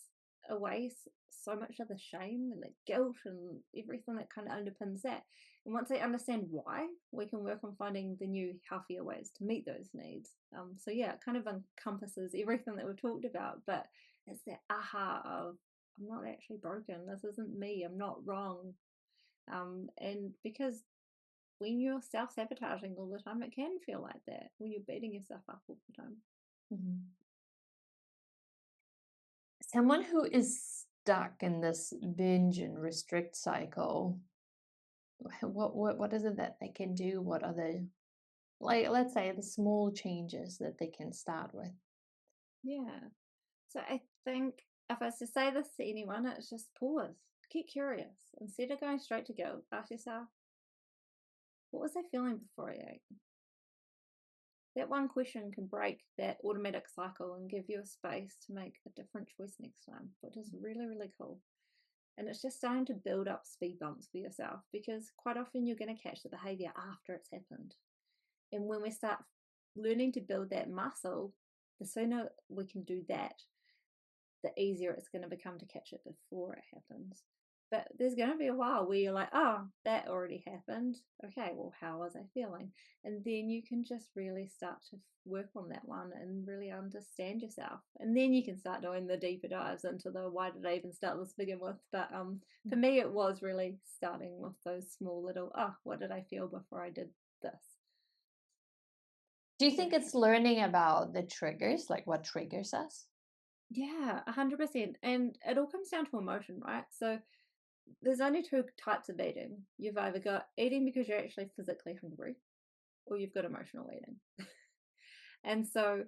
away so much of the shame and the guilt and everything that kind of underpins that. And once they understand why, we can work on finding the new, healthier ways to meet those needs. So yeah, it kind of encompasses everything that we've talked about, but it's that aha of, I'm not actually broken. This isn't me. I'm not wrong. And because when you're self sabotaging all the time, it can feel like that when you're beating yourself up all the time. mhm. Someone who is stuck in this binge and restrict cycle, what is it that they can do? What are the, like, let's say, the small changes that they can start with? Yeah. So I think if I was to say this to anyone, it's just pause, get curious. Instead of going straight to guilt, ask yourself, what was I feeling before I ate? That one question can break that automatic cycle and give you a space to make a different choice next time, which is really, really cool. And it's just starting to build up speed bumps for yourself because quite often you're going to catch the behavior after it's happened. And when we start learning to build that muscle, the sooner we can do that, the easier it's going to become to catch it before it happens. But there's going to be a while where you're like, oh, that already happened. Okay, well, how was I feeling? And then you can just really start to work on that one and really understand yourself. And then you can start doing the deeper dives into the why did I even start this to begin with. But for me, it was really starting with those small little, oh, what did I feel before I did this? Do you think it's learning about the triggers, like what triggers us? Yeah, 100%. And it all comes down to emotion, right? So there's only two types of eating. You've either got eating because you're actually physically hungry, or you've got emotional eating. And so,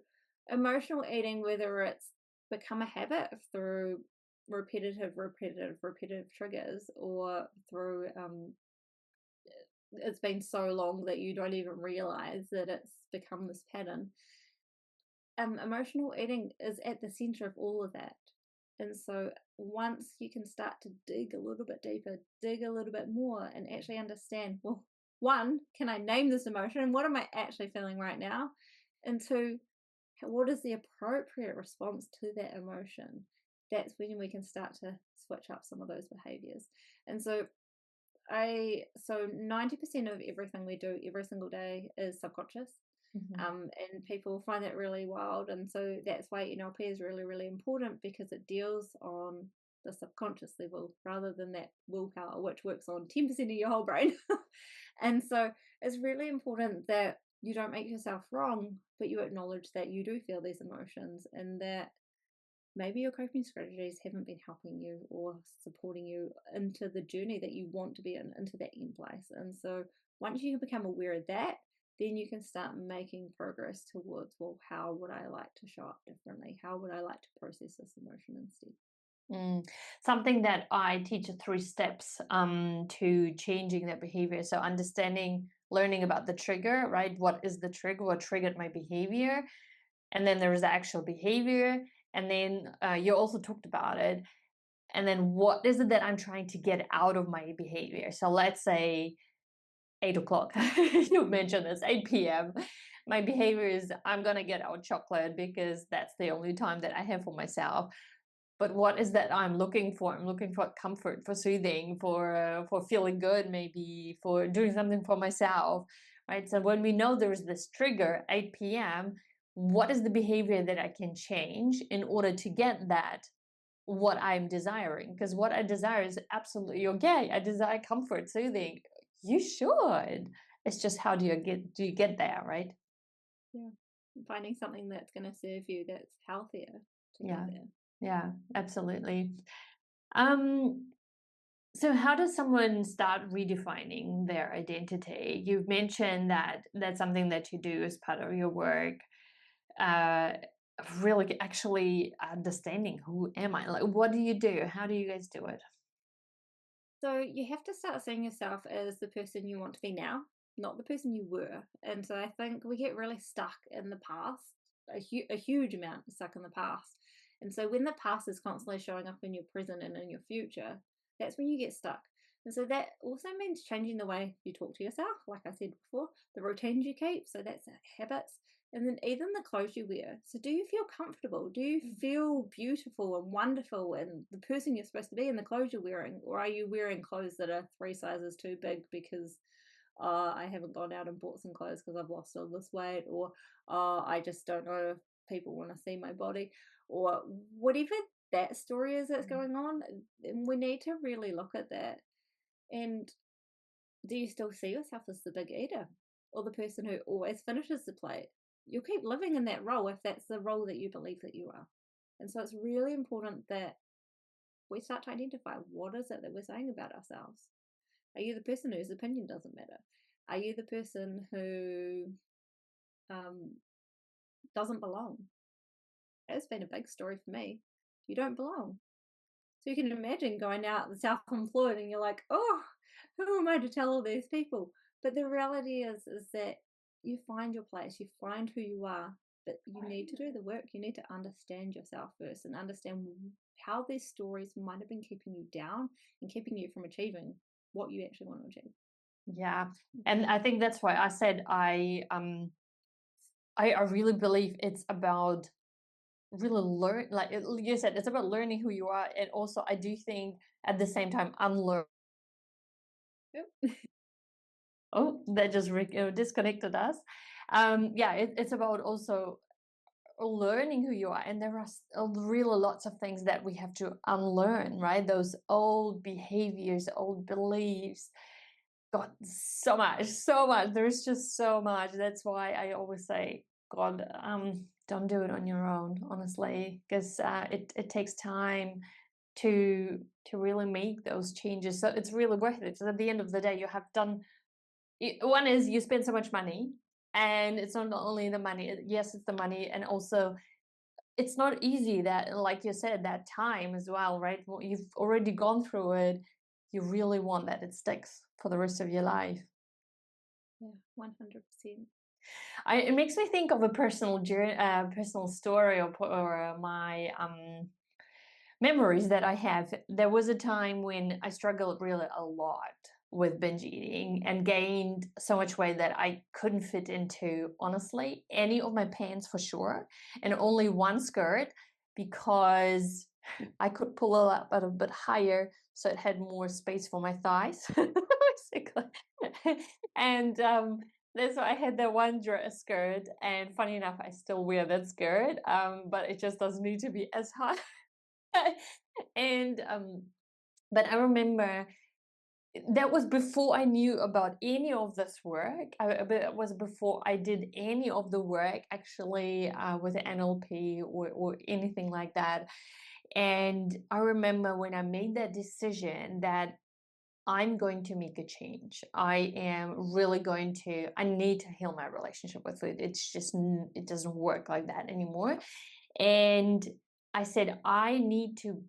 emotional eating, whether it's become a habit through repetitive triggers, or through it's been so long that you don't even realize that it's become this pattern. Emotional eating is at the center of all of that. And so once you can start to dig a little bit deeper, dig a little bit more, and actually understand, well, one, can I name this emotion? What am I actually feeling right now? And two, what is the appropriate response to that emotion? That's when we can start to switch up some of those behaviors. And so 90% of everything we do every single day is subconscious. And people find that really wild. And so that's why NLP is really, really important, because it deals on the subconscious level rather than that willpower, which works on 10% of your whole brain. And so it's really important that you don't make yourself wrong, but you acknowledge that you do feel these emotions, and that maybe your coping strategies haven't been helping you or supporting you into the journey that you want to be in, into that end place. And so once you become aware of that, then you can start making progress towards, well, how would I like to show up differently? How would I like to process this emotion instead? Something that I teach are 3 steps to changing that behavior. So understanding, learning about the trigger, right? What is the trigger? What triggered my behavior? And then there is the actual behavior. And then you also talked about it. And then what is it that I'm trying to get out of my behavior? So let's say 8 o'clock. You mentioned this, 8 p.m. My behavior is I'm going to get out chocolate because that's the only time that I have for myself. But what is that I'm looking for? I'm looking for comfort, for soothing, for feeling good, maybe for doing something for myself, right? So when we know there's this trigger, 8 p.m., what is the behavior that I can change in order to get that what I'm desiring? Because what I desire is absolutely okay. I desire comfort, soothing. You should. It's just how do you get there, right? Yeah. Finding something that's going to serve you, that's healthier to get Yeah. there. Yeah, absolutely. Um, So how does someone start redefining their identity? You've mentioned that that's something that you do as part of your work. Uh, really actually understanding who am I? Like, what do you do? How do you guys do it? So you have to start seeing yourself as the person you want to be now, not the person you were. And so I think we get really stuck in the past, a huge amount stuck in the past. And so when the past is constantly showing up in your present and in your future, that's when you get stuck. And so that also means changing the way you talk to yourself, like I said before, the routines you keep. So that's habits. And then even the clothes you wear. So do you feel comfortable? Do you feel beautiful and wonderful and the person you're supposed to be in the clothes you're wearing? Or are you wearing clothes that are 3 sizes too big because I haven't gone out and bought some clothes because I've lost all this weight, or I just don't know if people want to see my body, or whatever that story is that's going on. And we need to really look at that. And do you still see yourself as the big eater or the person who always finishes the plate? You'll keep living in that role if that's the role that you believe that you are. And so it's really important that we start to identify, what is it that we're saying about ourselves? Are you the person whose opinion doesn't matter? Are you the person who um, doesn't belong? That's been a big story for me. You don't belong. So you can imagine going out self-employed and you're like, oh, who am I to tell all these people? But the reality is that you find your place, you find who you are, but you need to do the work. You need to understand yourself first and understand how these stories might have been keeping you down and keeping you from achieving what you actually want to achieve. Yeah, and I think that's why I said I really believe it's about really learn, like you said, it's about learning who you are, and also I do think at the same time unlearn. Yep. Oh, that just disconnected us. Yeah, it's about also learning who you are, and there are really lots of things that we have to unlearn, right? Those old behaviors, old beliefs. God, so much. There's just so much. That's why I always say, God, don't do it on your own, honestly, because it takes time to really make those changes. So it's really worth it. So at the end of the day, you have done. One is you spend so much money, and it's not only the money. Yes, it's the money, and also it's not easy, that, like you said, that time as well, right? You've already gone through it. You really want that it sticks for the rest of your life. Yeah, 100%. It makes me think of a personal journey, personal story, or my memories that I have. There was a time when I struggled really a lot with binge eating and gained so much weight that I couldn't fit into, honestly, any of my pants for sure, and only one skirt, because I could pull it up a bit higher so it had more space for my thighs, basically. And that's why I had that one dress skirt. And funny enough, I still wear that skirt, but it just doesn't need to be as high. And but I remember that was before I knew about any of this work. It was before I did any of the work actually, with NLP or anything like that. And I remember when I made that decision that I'm going to make a change. I am really going to, I need to heal my relationship with food. It's just, it doesn't work like that anymore. And I said, I need to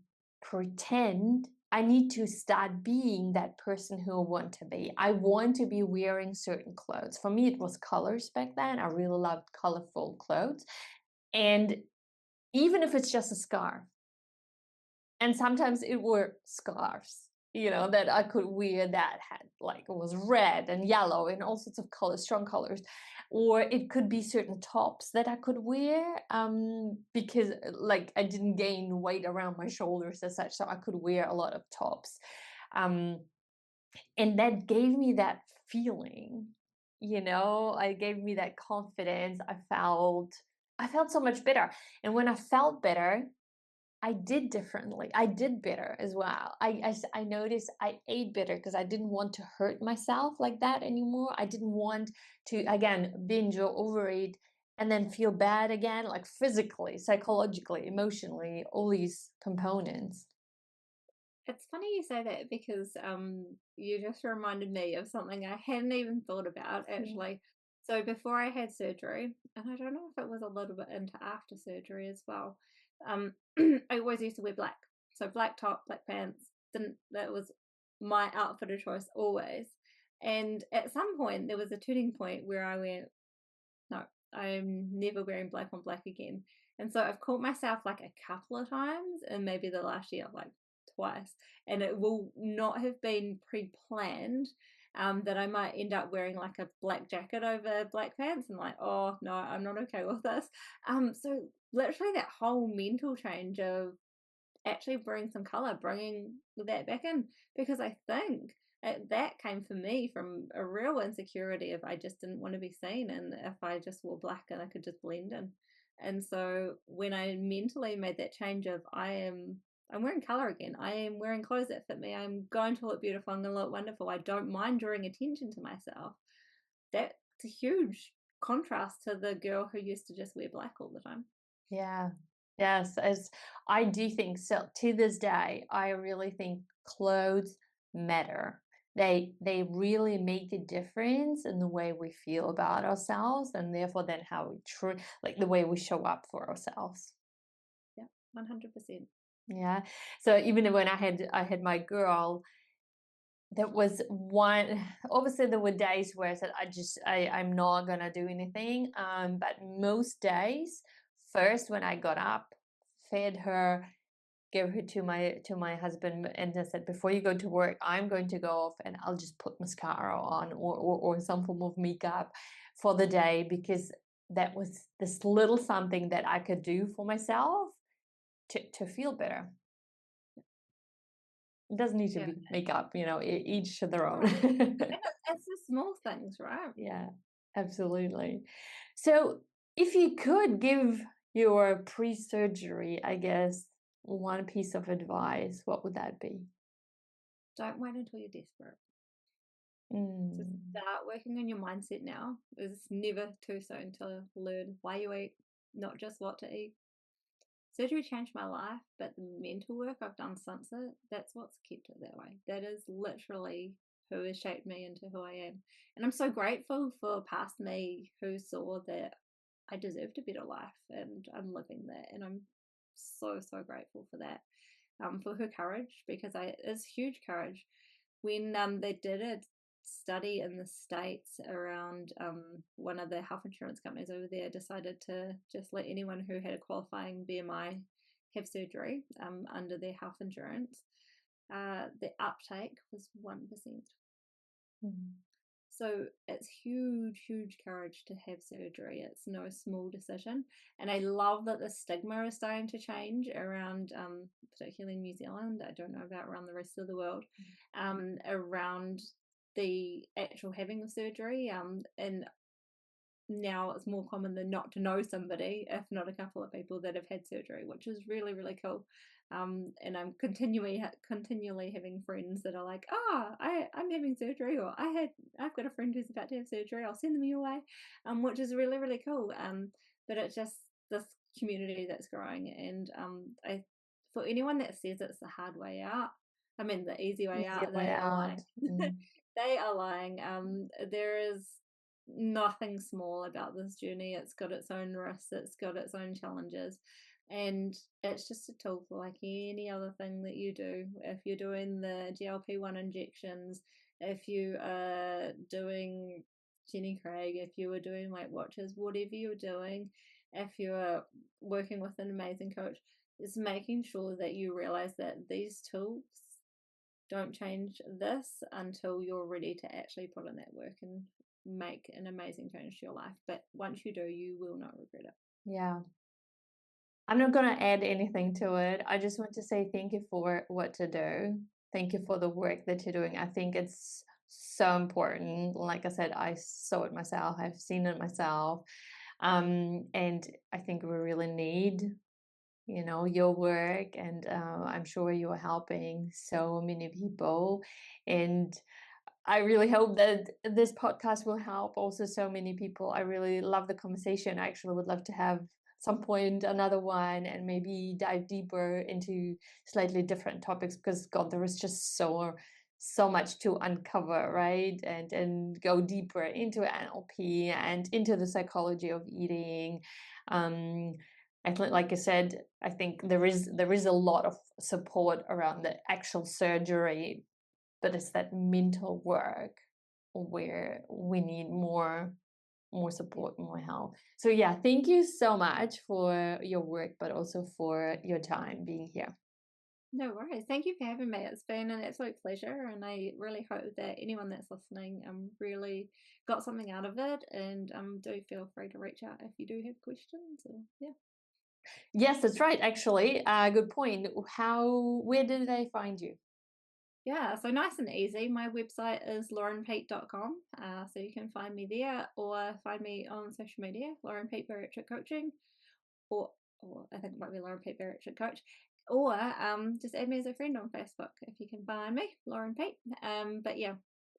pretend, I need to start being that person who I want to be. I want to be wearing certain clothes. For me, it was colors back then. I really loved colorful clothes. And even if it's just a scarf, and sometimes it were scarves, that I could wear, that had, like, it was red and yellow and all sorts of colors, strong colors. Or it could be certain tops that I could wear, because, like, I didn't gain weight around my shoulders as such, so I could wear a lot of tops. um, and that gave me that feeling, I gave me that confidence. I felt so much better. And when I felt better, I did differently. I did better as well. I noticed I ate better because I didn't want to hurt myself like that anymore. I didn't want to, again, binge or overeat and then feel bad again, like physically, psychologically, emotionally, all these components. It's funny you say that because you just reminded me of something I hadn't even thought about Yeah. actually. So before I had surgery, and I don't know if it was a little bit into after surgery as well, I always used to wear black. So black top, black pants. Didn't that was my outfit of choice always. And at some point there was a turning point where I went, no, I'm never wearing black on black again. And so I've caught myself like a couple of times, and maybe the last year, like twice, and it will not have been pre-planned. That I might end up wearing like a black jacket over black pants, and like, oh no, I'm not okay with this. So literally that whole mental change of actually bring some color, bringing that back in, because I think that came for me from a real insecurity of I just didn't want to be seen, and if I just wore black and I could just blend in. And so when I mentally made that change of I'm wearing color again, I am wearing clothes that fit me, I'm going to look beautiful, I'm going to look wonderful, I don't mind drawing attention to myself. That's a huge contrast to the girl who used to just wear black all the time. Yeah. Yes, as I do think so. To this day, I really think clothes matter. They really make a difference in the way we feel about ourselves, and therefore then how we like the way we show up for ourselves. Yeah, 100%. Yeah. So even when I had my girl, there was one, obviously there were days where I said I'm not gonna do anything. But most days, first when I got up, fed her, gave her to my husband, and I said, before you go to work, I'm going to go off and I'll just put mascara on, or some form of makeup for the day, because that was this little something that I could do for myself to feel better. It doesn't need to Yeah. be makeup, each to their own. Oh, and it's the small things, right? Yeah, absolutely. So, if you could give your pre-surgery, I guess, one piece of advice, what would that be? Don't wait until you're desperate. So Mm, start working on your mindset now. It's never too soon to learn why you eat, not just what to eat. Surgery changed my life, but the mental work I've done since it, that's what's kept it that way. That is literally who has shaped me into who I am. And I'm so grateful for past me who saw that I deserved a better life and I'm living that. And I'm so, so grateful for that. For her courage, because it's huge courage. When they did a study in the States around one of the health insurance companies over there decided to just let anyone who had a qualifying BMI have surgery under their health insurance, the uptake was 1%. mm, So it's huge, huge courage to have surgery. It's no small decision. And I love that the stigma is starting to change around, particularly New Zealand. I don't know about around the rest of the world, around the actual having of surgery. And now it's more common than not to know somebody, if not a couple of people that have had surgery, which is really, really cool. And I'm continually having friends that are like, I'm having surgery, or I've got a friend who's about to have surgery. I'll send them your way, which is really, really cool. But it's just this community that's growing, and for anyone that says it's the hard way out, I mean the easy way easier out, way they are out. lying. Mm, They are lying. There is nothing small about this journey. It's got its own risks, it's got its own challenges, and it's just a tool for like any other thing that you do. If you're doing the GLP-1 injections, if you are doing Jenny Craig, if you were doing Weight Watchers, whatever you're doing, if you're working with an amazing coach, it's making sure that you realize that these tools don't change this until you're ready to actually put in that work and make an amazing change to your life. But once you do, you will not regret it. yeah. I'm not going to add anything to it. I just want to say thank you for what to do. Thank you for the work that you're doing. I think it's so important. Like I said, I saw it myself. I've seen it myself. And I think we really need, your work. And I'm sure you are helping so many people. And I really hope that this podcast will help also so many people. I really love the conversation. I actually would love to have some point another one and maybe dive deeper into slightly different topics, because God, there is just so much to uncover, right? And go deeper into NLP and into the psychology of eating. I think, like I said, I think there is a lot of support around the actual surgery, but it's that mental work where we need more support, more help. So yeah, thank you so much for your work, but also for your time being here. No worries. Thank you for having me. It's been an absolute pleasure, and I really hope that anyone that's listening really got something out of it. And do feel free to reach out if you do have questions. Or, yeah. Yes, that's right. Actually, good point. Where did they find you? Yeah, so nice and easy. My website is laurenpeat.com. So you can find me there or find me on social media, Lauren Peat Bariatric Coaching, or, or I think it might be Lauren Peat Bariatric Coach, or just add me as a friend on Facebook if you can find me, Lauren Peat. But yeah,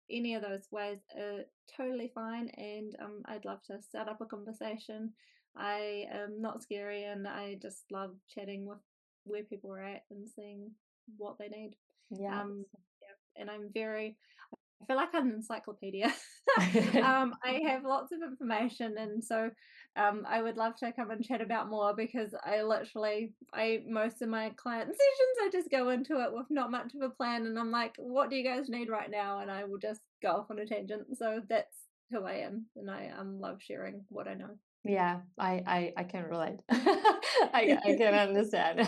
any of those ways are totally fine, and I'd love to start up a conversation. I am not scary, and I just love chatting with where people are at and seeing what they need. Yeah. Yeah, and I feel like I'm an encyclopedia. I have lots of information, and so I would love to come and chat about more, because most of my client sessions, I just go into it with not much of a plan, and I'm like, what do you guys need right now? And I will just go off on a tangent. So that's who I am, and I love sharing what I know. Yeah, I can relate. I can understand.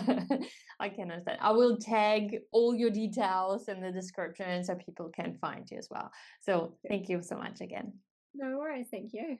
I can understand. I will tag all your details in the description so people can find you as well. So thank you so much again. No worries. Thank you.